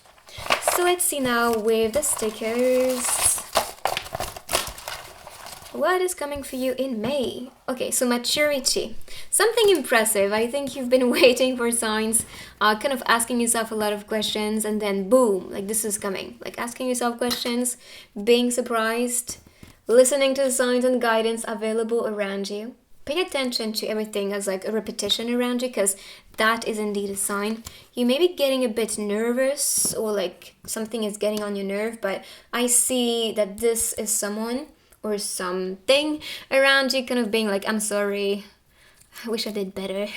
So let's see now with the stickers. What is coming for you in May? Okay, so maturity. Something impressive. I think you've been waiting for signs, kind of asking yourself a lot of questions, and then boom, like this is coming. Like asking yourself questions, being surprised, listening to the signs and guidance available around you. Pay attention to everything as like a repetition around you, because that is indeed a sign. You may be getting a bit nervous, or like something is getting on your nerve, but I see that this is someone or something around you kind of being like, I'm sorry, I wish I did better.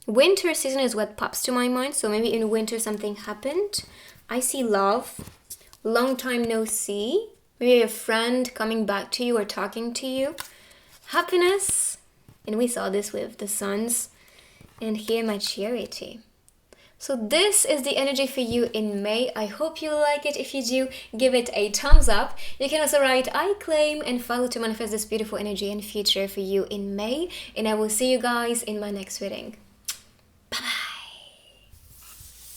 Winter season is what pops to my mind. So maybe in winter something happened. I see love, long time no see. Maybe a friend coming back to you or talking to you. Happiness, and we saw this with the suns. And here maturity. So this is the energy for you in May. I hope you like it. If you do, give it a thumbs up. You can also write I claim and follow to manifest this beautiful energy and future for you in May. And I will see you guys in my next reading. Bye-bye.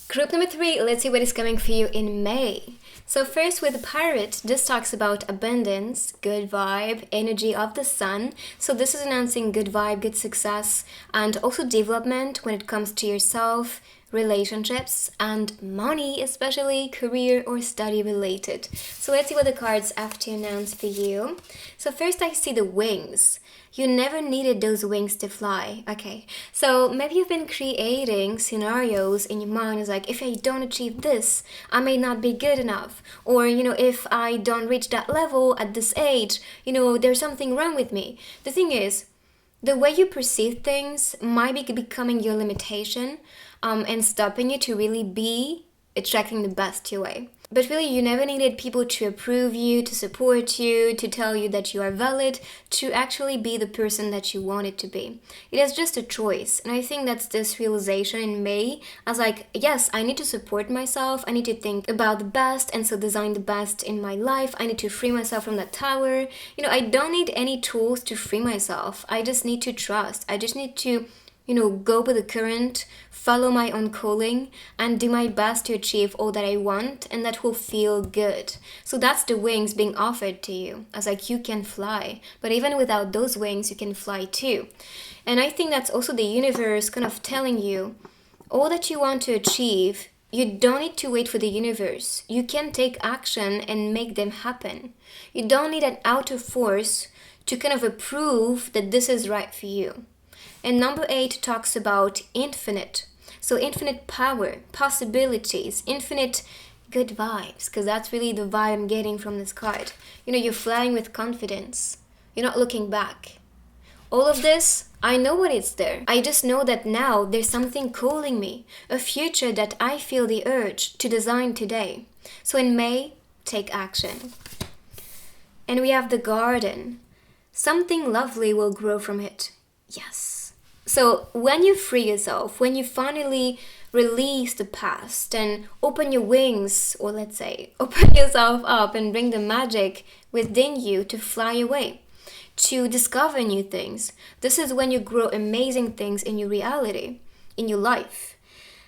Group number 3, let's see what is coming for you in May. So first with the Pirate, this talks about abundance, good vibe, energy of the sun. So this is announcing good vibe, good success, and also development when it comes to yourself, relationships, and money, especially career or study related. So let's see what the cards have to announce for you. So first I see the wings. You never needed those wings to fly. Okay, so maybe you've been creating scenarios in your mind. It's like, if I don't achieve this, I may not be good enough. Or, if I don't reach that level at this age, there's something wrong with me. The thing is, the way you perceive things might be becoming your limitation and stopping you to really be attracting the best your way. But really, you never needed people to approve you, to support you, to tell you that you are valid, to actually be the person that you wanted to be. It is just a choice. And I think that's this realization in May. I was like, yes, I need to support myself. I need to think about the best and so design the best in my life. I need to free myself from that tower. I don't need any tools to free myself. I just need to trust. I just need to go with the current, follow my own calling, and do my best to achieve all that I want, and that will feel good. So that's the wings being offered to you. As like, you can fly, but even without those wings, you can fly too. And I think that's also the universe kind of telling you all that you want to achieve. You don't need to wait for the universe. You can take action and make them happen. You don't need an outer force to kind of approve that this is right for you. And number 8 talks about infinite. So infinite power, possibilities, infinite good vibes, because that's really the vibe I'm getting from this card. You're flying with confidence. You're not looking back. All of this, I know what it's there. I just know that now there's something calling me, a future that I feel the urge to design today. So in May, take action. And we have the garden. Something lovely will grow from it. Yes. So when you free yourself, when you finally release the past and open your wings, or let's say, open yourself up and bring the magic within you to fly away, to discover new things, this is when you grow amazing things in your reality, in your life.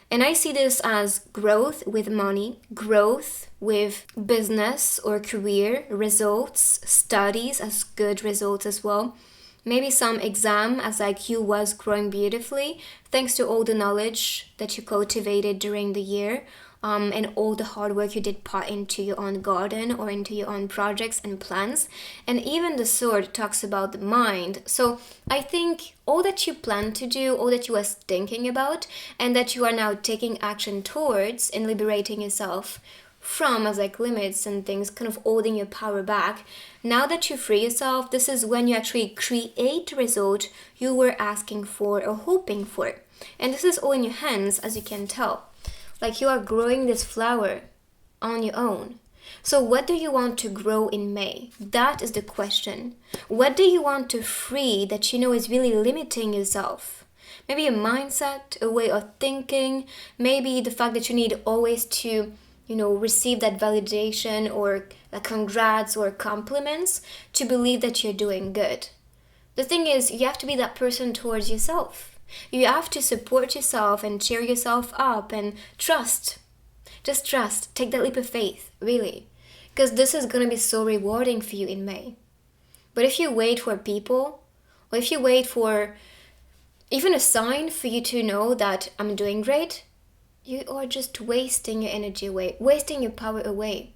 And I see this as growth with money, growth with business or career, results, studies as good results as well. Maybe some exam as like you was growing beautifully thanks to all the knowledge that you cultivated during the year, and all the hard work you did put into your own garden or into your own projects and plans. And even the sword talks about the mind. So I think all that you plan to do, all that you was thinking about, and that you are now taking action towards and liberating yourself from as like limits and things, kind of holding your power back. Now that you free yourself, this is when you actually create the result you were asking for or hoping for. And this is all in your hands, as you can tell. Like, you are growing this flower on your own. So what do you want to grow in May? That is the question. What do you want to free that is really limiting yourself? Maybe a mindset, a way of thinking, maybe the fact that you need always to receive that validation or congrats or compliments to believe that you're doing good. The thing is, you have to be that person towards yourself. You have to support yourself and cheer yourself up and trust. Just trust. Take that leap of faith, really. Because this is going to be so rewarding for you in May. But if you wait for people, or if you wait for even a sign for you to know that I'm doing great, you are just wasting your energy away, wasting your power away.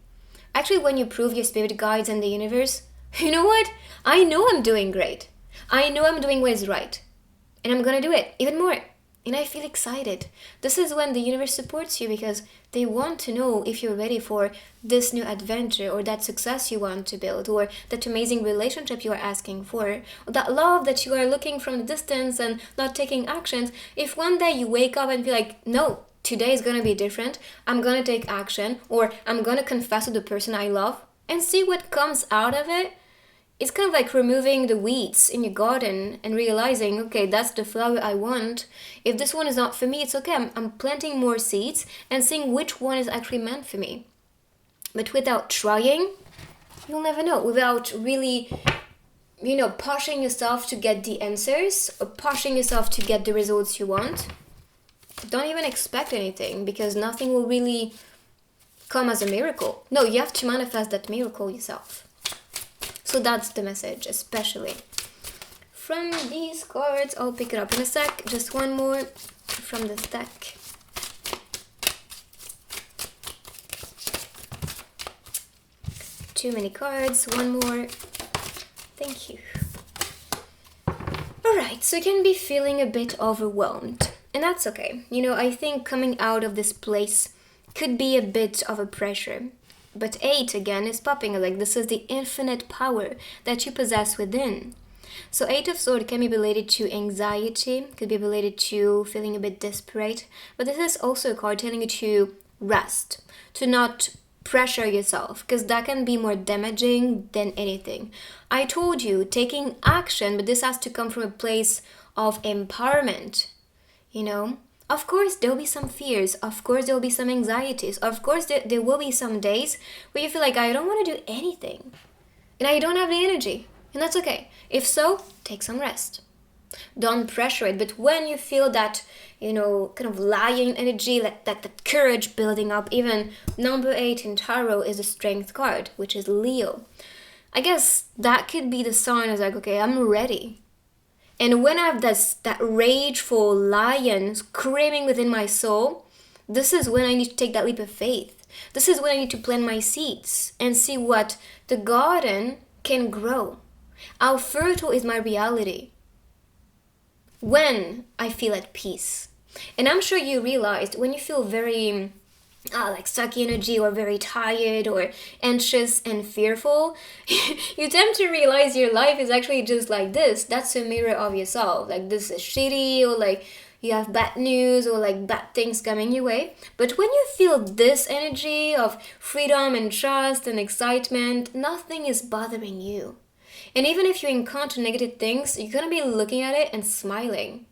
Actually, when you prove your spirit guides and the universe, you know what? I know I'm doing great. I know I'm doing what is right. And I'm going to do it even more. And I feel excited. This is when the universe supports you because they want to know if you're ready for this new adventure or that success you want to build or that amazing relationship you are asking for or that love that you are looking from the distance and not taking actions. If one day you wake up and feel like, no, today is going to be different, I'm going to take action, or I'm going to confess to the person I love and see what comes out of it. It's kind of like removing the weeds in your garden and realizing, okay, that's the flower I want. If this one is not for me, it's okay. I'm planting more seeds and seeing which one is actually meant for me. But without trying, you'll never know. Without really, pushing yourself to get the answers or pushing yourself to get the results you want, don't even expect anything because nothing will really come as a miracle. No, you have to manifest that miracle yourself. So that's the message, especially from these cards. I'll pick it up in a sec. Just one more from this deck. Too many cards. One more. Thank you. Alright, so you can be feeling a bit overwhelmed. And that's okay. I think coming out of this place could be a bit of a pressure. But 8 again is popping like this is the infinite power that you possess within. So 8 of Swords can be related to anxiety, could be related to feeling a bit desperate. But this is also a card telling you to rest, to not pressure yourself, because that can be more damaging than anything. I told you, taking action, but this has to come from a place of empowerment, you know? Of course, there'll be some fears. Of course, there'll be some anxieties. Of course, there will be some days where you feel like, I don't want to do anything. And I don't have the energy. And that's okay. If so, take some rest. Don't pressure it. But when you feel that, kind of lion energy, that courage building up, even number 8 in tarot is a strength card, which is Leo. I guess that could be the sign of like, okay, I'm ready. And when I have that rageful lion screaming within my soul, this is when I need to take that leap of faith. This is when I need to plant my seeds and see what the garden can grow. How fertile is my reality when I feel at peace. And I'm sure you realized when you feel very like sucky energy or very tired or anxious and fearful, you tend to realize your life is actually just like this. That's a mirror of yourself. Like this is shitty, or like you have bad news, or like bad things coming your way. But when you feel this energy of freedom and trust and excitement, nothing is bothering you. And even if you encounter negative things, you're gonna be looking at it and smiling,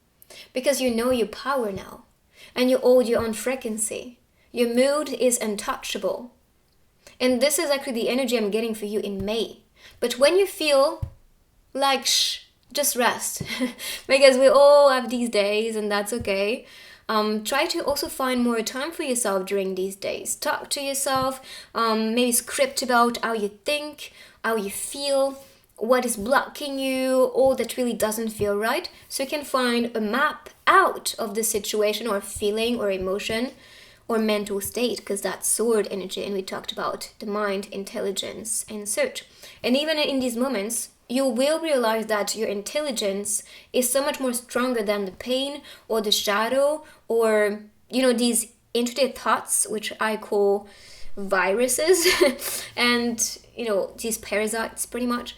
because you know your power now and you hold your own frequency. Your mood is untouchable. And this is actually the energy I'm getting for you in May. But when you feel like, just rest. Because we all have these days, and that's okay. Try to also find more time for yourself during these days. Talk to yourself, maybe script about how you think, how you feel, what is blocking you, all that really doesn't feel right. So you can find a map out of the situation or feeling or emotion or mental state, because that's sword energy, and we talked about the mind, intelligence, and search. And even in these moments, you will realize that your intelligence is so much more stronger than the pain or the shadow or, these intuitive thoughts, which I call viruses, and, these parasites pretty much.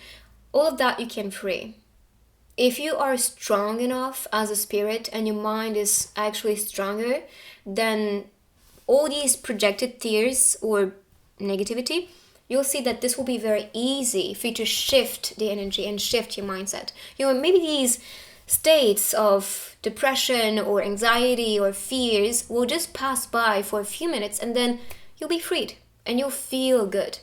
All of that you can free. If you are strong enough as a spirit and your mind is actually stronger, then all these projected fears or negativity, you'll see that this will be very easy for you to shift the energy and shift your mindset. Maybe these states of depression or anxiety or fears will just pass by for a few minutes, and then you'll be freed and you'll feel good.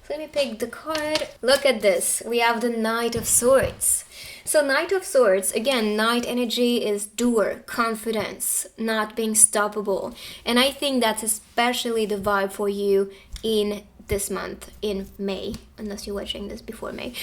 So let me pick the card. Look at this. We have the Knight of Swords. So Knight of Swords, again, Knight energy is doer, confidence, not being stoppable. And I think that's especially the vibe for you in this month, in May, unless you're watching this before May.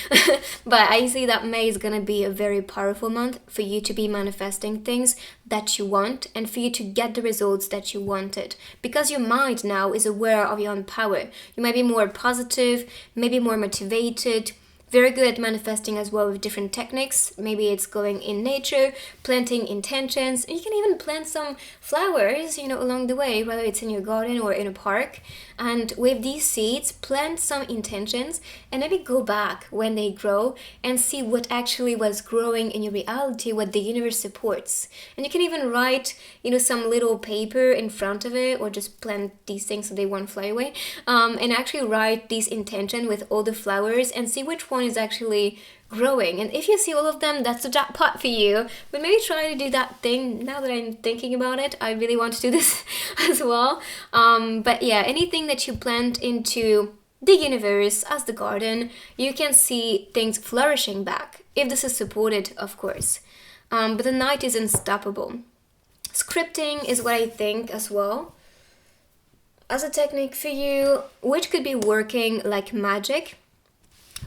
But I see that May is going to be a very powerful month for you to be manifesting things that you want and for you to get the results that you wanted. Because your mind now is aware of your own power. You might be more positive, maybe more motivated, very good at manifesting as well with different techniques. Maybe it's going in nature, planting intentions. And you can even plant some flowers, along the way, whether it's in your garden or in a park. And with these seeds, plant some intentions and maybe go back when they grow and see what actually was growing in your reality, what the universe supports. And you can even write, some little paper in front of it, or just plant these things so they won't fly away. And actually write these intentions with all the flowers and see which one is actually growing. And if you see all of them, that's a jackpot for you. But maybe try to do that thing. Now that I'm thinking about it, I really want to do this as well. But yeah, anything that you plant into the universe as the garden, you can see things flourishing back, if this is supported, of course. But the Knight is unstoppable. Scripting is what I think as well as a technique for you, which could be working like magic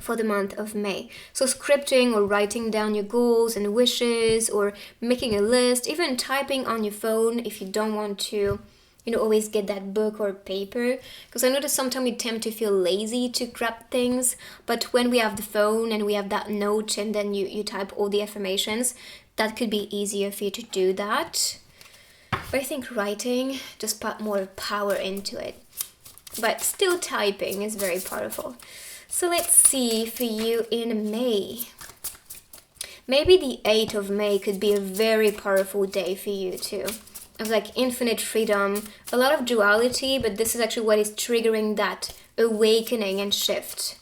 for the month of May. So scripting or writing down your goals and wishes, or making a list, even typing on your phone if you don't want to, always get that book or paper. Because I notice sometimes we tend to feel lazy to grab things, but when we have the phone and we have that note and then you type all the affirmations, that could be easier for you to do that. But I think writing just put more power into it. But still typing is very powerful. So let's see for you in May. Maybe the 8th of May could be a very powerful day for you too. of like infinite freedom, a lot of duality, but this is actually what is triggering that awakening and shift.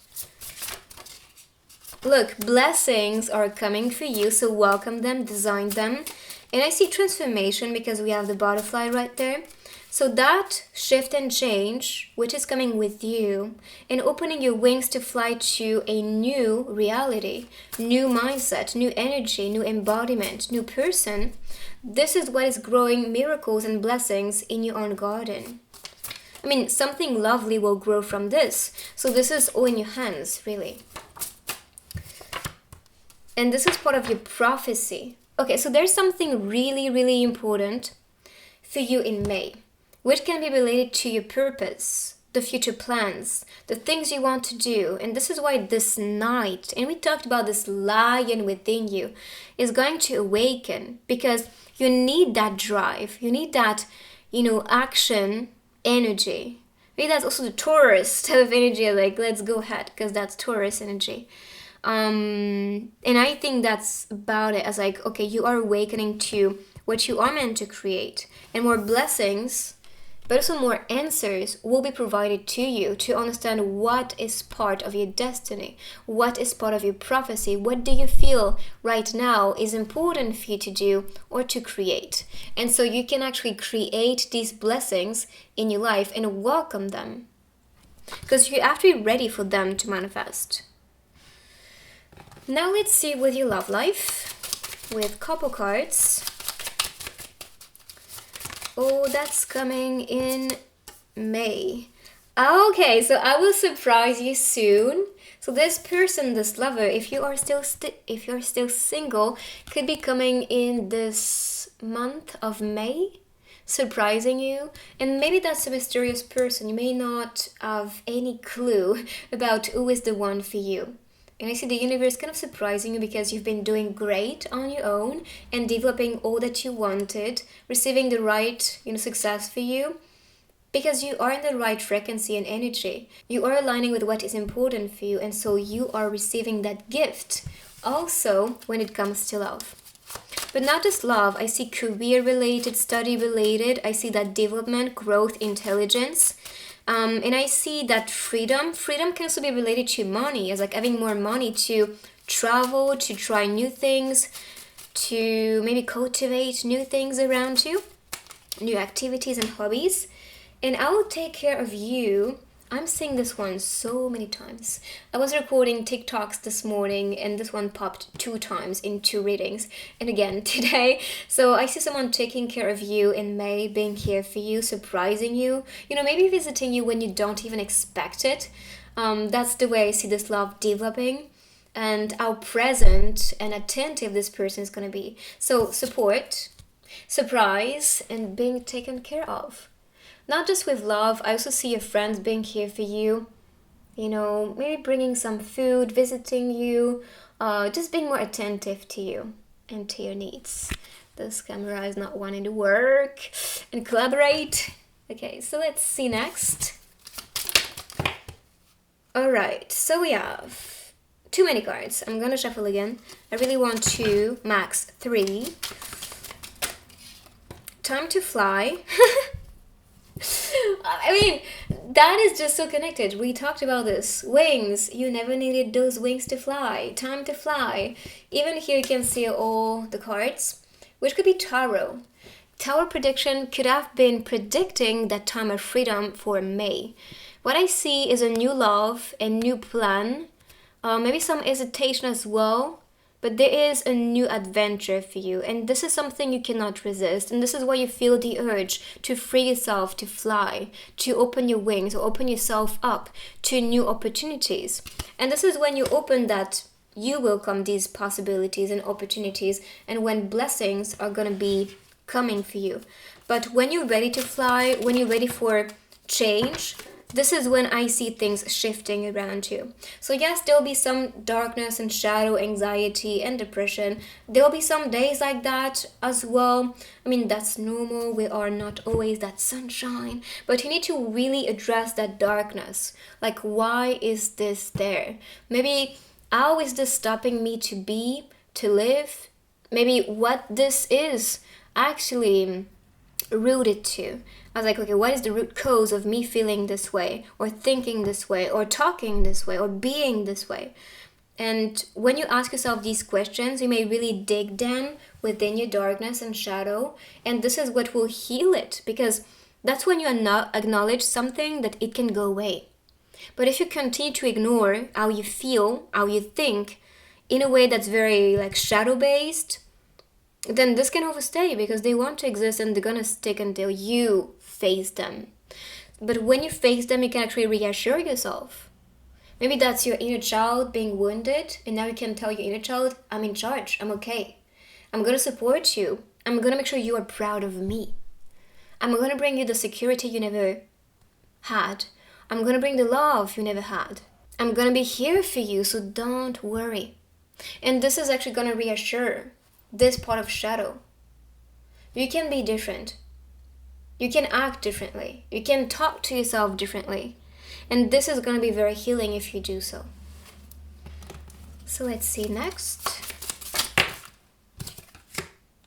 Look, blessings are coming for you, so welcome them, design them. And I see transformation because we have the butterfly right there. So that shift and change, which is coming with you, and opening your wings to fly to a new reality, new mindset, new energy, new embodiment, new person, this is what is growing miracles and blessings in your own garden. I mean, something lovely will grow from this. So this is all in your hands, really. And this is part of your prophecy. Okay, so there's something really, really important for you in May, which can be related to your purpose, the future plans, the things you want to do. And this is why this night, and we talked about this lion within you, is going to awaken, because you need that drive. You need that, action energy. Maybe that's also the Taurus type of energy, like, let's go ahead, because that's Taurus energy. And I think that's about it, as like, okay, you are awakening to what you are meant to create, and more blessings, but also more answers will be provided to you to understand what is part of your destiny, what is part of your prophecy, what do you feel right now is important for you to do or to create. And so you can actually create these blessings in your life and welcome them, because you have to be ready for them to manifest. Now let's see with your love life, with couple cards. Oh, that's coming in May. Okay, so I will surprise you soon. So this person, this lover, if you are still single, could be coming in this month of May, surprising you. And maybe that's a mysterious person. You may not have any clue about who is the one for you. And I see the universe kind of surprising you because you've been doing great on your own and developing all that you wanted, receiving the right, success for you, because you are in the right frequency and energy. You are aligning with what is important for you, and so you are receiving that gift also when it comes to love. But not just love, I see career related, study related, I see that development, growth, intelligence. And I see that freedom can also be related to money, as like having more money to travel, to try new things, to maybe cultivate new things around you, new activities and hobbies. And I will take care of you. I'm seeing this one so many times. I was recording TikToks this morning and this one popped 2 times in 2 readings. And again today. So I see someone taking care of you in May, being here for you, surprising you. Maybe visiting you when you don't even expect it. That's the way I see this love developing and how present and attentive this person is going to be. So support, surprise, and being taken care of. Not just with love, I also see your friends being here for you, maybe bringing some food, visiting you, just being more attentive to you and to your needs. This camera is not wanting to work and collaborate. Okay, so let's see next. Alright, so we have too many cards. I'm gonna shuffle again. I really want 2, max 3. Time to fly. I mean, that is just so connected. We talked about this. Wings. You never needed those wings to fly. Time to fly. Even here you can see all the cards, which could be tarot. Tarot prediction could have been predicting that time of freedom for May. What I see is a new love, a new plan, maybe some hesitation as well. But there is a new adventure for you, and this is something you cannot resist. And this is why you feel the urge to free yourself, to fly, to open your wings, or open yourself up to new opportunities. And this is when you open that, you welcome these possibilities and opportunities, and when blessings are going to be coming for you. But when you're ready to fly, when you're ready for change, this is when I see things shifting around you. So yes, there will be some darkness and shadow, anxiety and depression. There will be some days like that as well. I mean, that's normal. We are not always that sunshine. But you need to really address that darkness. Like, why is this there? Maybe, how is this stopping me to be, to live? Maybe what this is actually rooted to. I was like, okay, what is the root cause of me feeling this way, or thinking this way, or talking this way, or being this way? And when you ask yourself these questions, you may really dig down within your darkness and shadow, and this is what will heal it, because that's when you acknowledge something, that it can go away. But if you continue to ignore how you feel, how you think, in a way that's very like shadow based, then this can overstay, because they want to exist and they're gonna stick until you face them. But when you face them, you can actually reassure yourself. Maybe that's your inner child being wounded, and now you can tell your inner child, I'm in charge, I'm okay. I'm gonna support you. I'm gonna make sure you are proud of me. I'm gonna bring you the security you never had. I'm gonna bring the love you never had. I'm gonna be here for you, so don't worry. And this is actually gonna reassure this part of shadow. You can be different. You can act differently. You can talk to yourself differently. And this is gonna be very healing if you do so. So let's see next.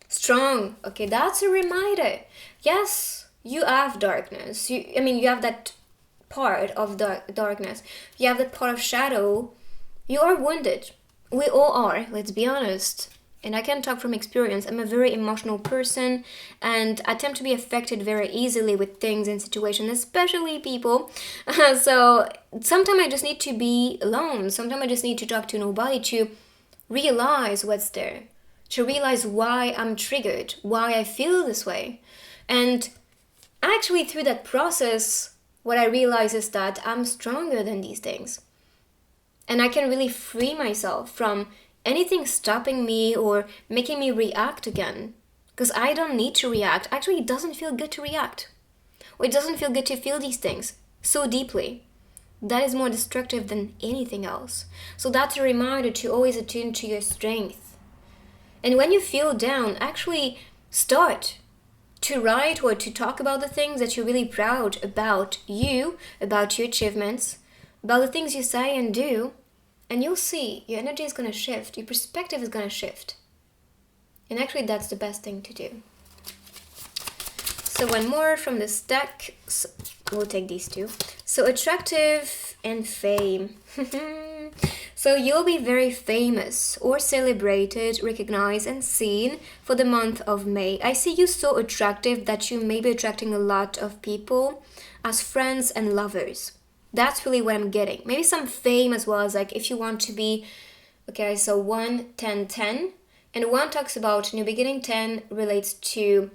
Strong. Okay, that's a reminder. Yes, you have darkness. You have that part of darkness. You have that part of shadow. You are wounded. We all are, let's be honest. And I can talk from experience. I'm a very emotional person, and I tend to be affected very easily with things and situations, especially people. So sometimes I just need to be alone. Sometimes I just need to talk to nobody to realize what's there, to realize why I'm triggered, why I feel this way. And actually through that process, what I realize is that I'm stronger than these things. And I can really free myself from anything stopping me or making me react again. Because I don't need to react. Actually, it doesn't feel good to react. Or it doesn't feel good to feel these things so deeply. That is more destructive than anything else. So that's a reminder to always attune to your strength. And when you feel down, actually start to write or to talk about the things that you're really proud about you, about your achievements, about the things you say and do. And you'll see your energy is going to shift, your perspective is going to shift. And actually that's the best thing to do. So one more from this deck. So we'll take these two. So attractive and fame. So you'll be very famous or celebrated, recognized and seen for the month of May. I see you so attractive that you may be attracting a lot of people as friends and lovers. That's really what I'm getting. Maybe some fame as well, as like if you want to be, okay, so 1, 10, 10. And 1 talks about new beginning, 10 relates to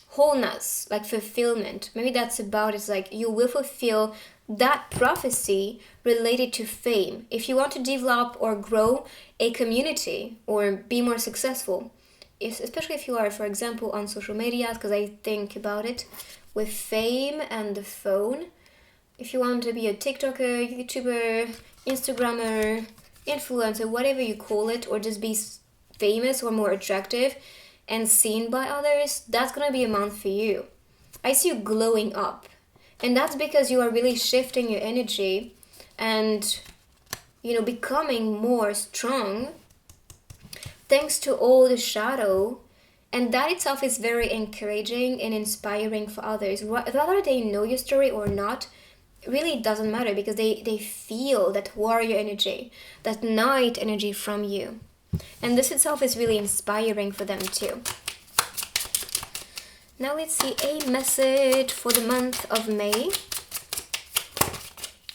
wholeness, like fulfillment. Maybe that's about, it's like you will fulfill that prophecy related to fame. If you want to develop or grow a community or be more successful, especially if you are, for example, on social media, because I think about it with fame and the phone. If you want to be a TikToker, YouTuber, Instagrammer, influencer, whatever you call it, or just be famous or more attractive and seen by others, that's going to be a month for you. I see you glowing up. And that's because you are really shifting your energy and, becoming more strong thanks to all the shadow. And that itself is very encouraging and inspiring for others. Whether they know your story or not, really it doesn't matter, because they feel that warrior energy, that knight energy from you. And this itself is really inspiring for them too. Now let's see a message for the month of May.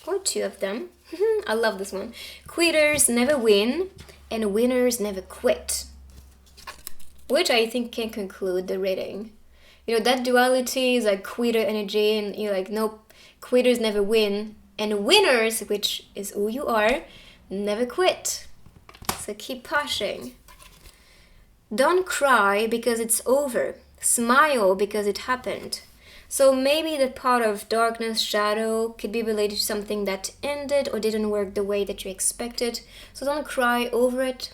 Or 2 of them. I love this one. Quitters never win and winners never quit. Which I think can conclude the reading. That duality is like quitter energy, and you're like, nope. Quitters never win, and winners, which is who you are, never quit. So keep pushing. Don't cry because it's over. Smile because it happened. So maybe the part of darkness, shadow, could be related to something that ended or didn't work the way that you expected. So don't cry over it.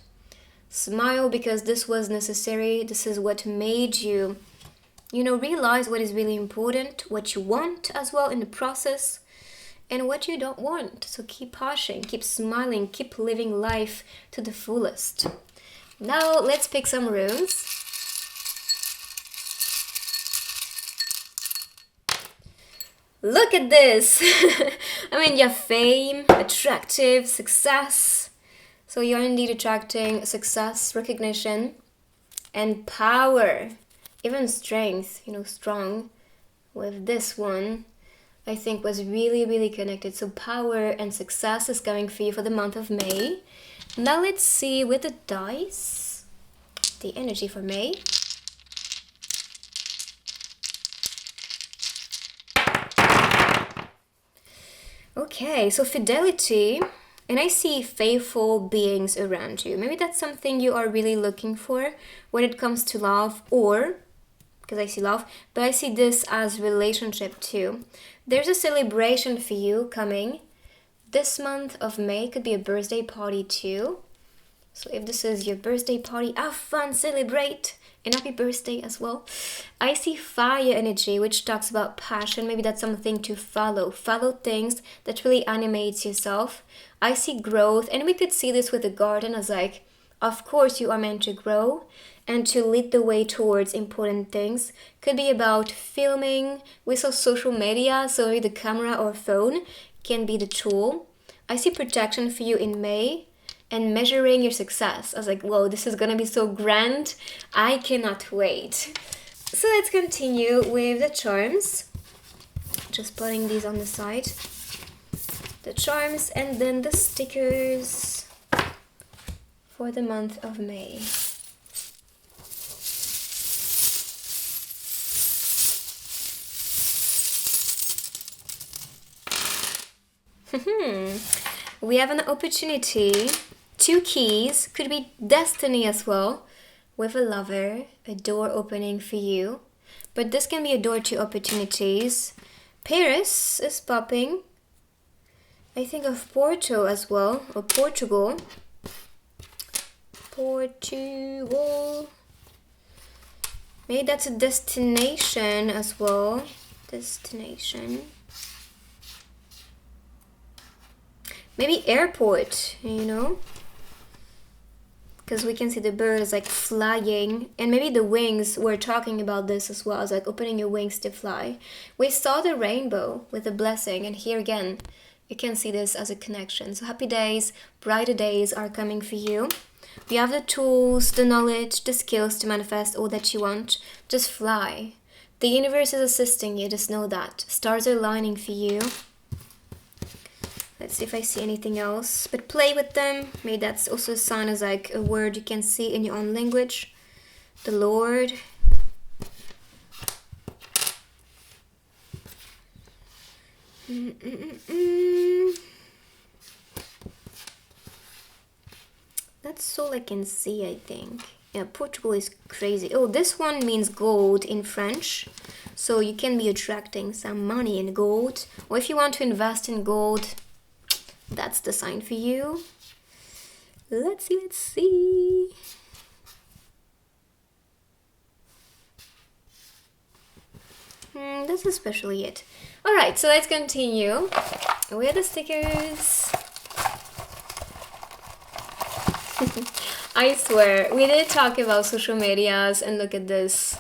Smile because this was necessary. This is what made you realize what is really important, what you want as well in the process, and what you don't want. So keep pushing, keep smiling, keep living life to the fullest. Now let's pick some runes. Look at this. I mean, you have fame, attractive, success. So you're indeed attracting success, recognition, and power, even strength, strong. With this one, I think was really, really connected. So power and success is coming for you for the month of May. Now let's see with the dice, the energy for May. Okay, so fidelity, and I see faithful beings around you. Maybe that's something you are really looking for when it comes to love, or, because I see love, but I see this as relationship too. There's a celebration for you coming. This month of May could be a birthday party too. So if this is your birthday party, have fun, celebrate, and happy birthday as well. I see fire energy, which talks about passion. Maybe that's something to follow. Follow things that really animates yourself. I see growth, and we could see this with the garden as like, of course you are meant to grow and to lead the way towards important things. Could be about filming. We saw social media, so maybe the camera or phone can be the tool. I see protection for you in May. And measuring your success. I was like, whoa, this is gonna be so grand. I cannot wait. So let's continue with the charms. Just putting these on the side. The charms and then the stickers for the month of May. We have an opportunity. 2 keys, could be destiny as well, with a lover, a door opening for you. But this can be a door to opportunities. Paris is popping. I think of Porto as well, or Portugal. Portugal. Maybe that's a destination as well. Destination. Maybe airport, because we can see the birds like flying, and maybe the wings, we're talking about this as well, as like opening your wings to fly. We saw the rainbow with a blessing, and here again you can see this as a connection. So happy days, brighter days are coming for you. You have the tools, the knowledge, the skills to manifest all that you want. Just fly. The universe is assisting you, just know that. Stars are lining for you. Let's see if I see anything else. But play with them. Maybe that's also a sign as like a word you can see in your own language. The Lord. That's all I can see, I think. Yeah, Portugal is crazy. Oh, this one means gold in French. So you can be attracting some money in gold. Or if you want to invest in gold, that's the sign for you. Let's see. That's especially it. Alright, so let's continue with the stickers. I swear, we did talk about social medias, and look at this.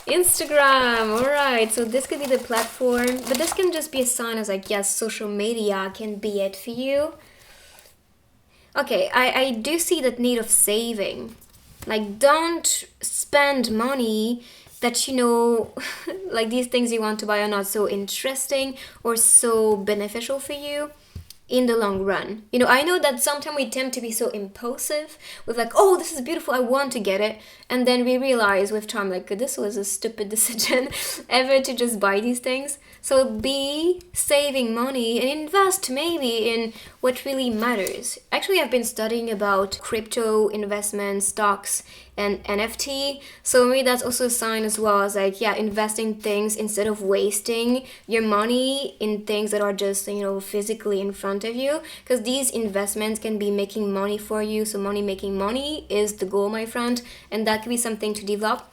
Instagram, alright, so this could be the platform, but this can just be a sign as like, yes, social media can be it for you. Okay, I do see that need of saving. Like, don't spend money that like these things you want to buy are not so interesting or so beneficial for you in the long run. I know that sometimes we tend to be so impulsive with like, oh, this is beautiful, I want to get it. And then we realize with time, like, this was a stupid decision ever to just buy these things. So be saving money and invest maybe in what really matters. Actually, I've been studying about crypto investment, stocks, and NFT. So maybe that's also a sign as well as like, yeah, investing things instead of wasting your money in things that are just, physically in front of you. Because these investments can be making money for you. So making money is the goal, my friend. And that could be something to develop.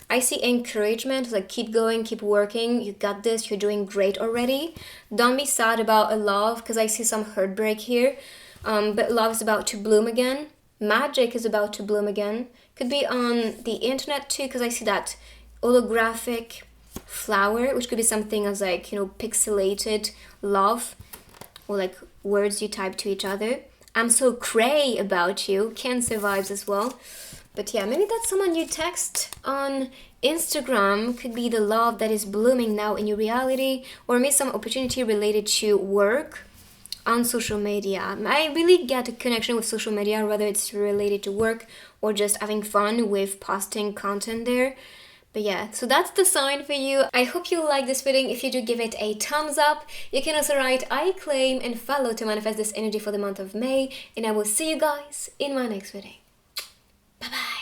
I see encouragement, like keep going, keep working, you got this, you're doing great already. Don't be sad about a love, because I see some heartbreak here. But love is about to bloom again. Magic is about to bloom again. Could be on the internet too, because I see that holographic flower, which could be something as like, you know, pixelated love, or like words you type to each other. I'm so cray about you, Cancer vibes as well. But yeah, maybe that's someone you text on Instagram, could be the love that is blooming now in your reality, or maybe some opportunity related to work on social media. I really get a connection with social media, whether it's related to work or just having fun with posting content there. But yeah, so that's the sign for you. I hope you like this reading. If you do, give it a thumbs up. You can also write I claim and follow to manifest this energy for the month of May. And I will see you guys in my next reading. Bye bye.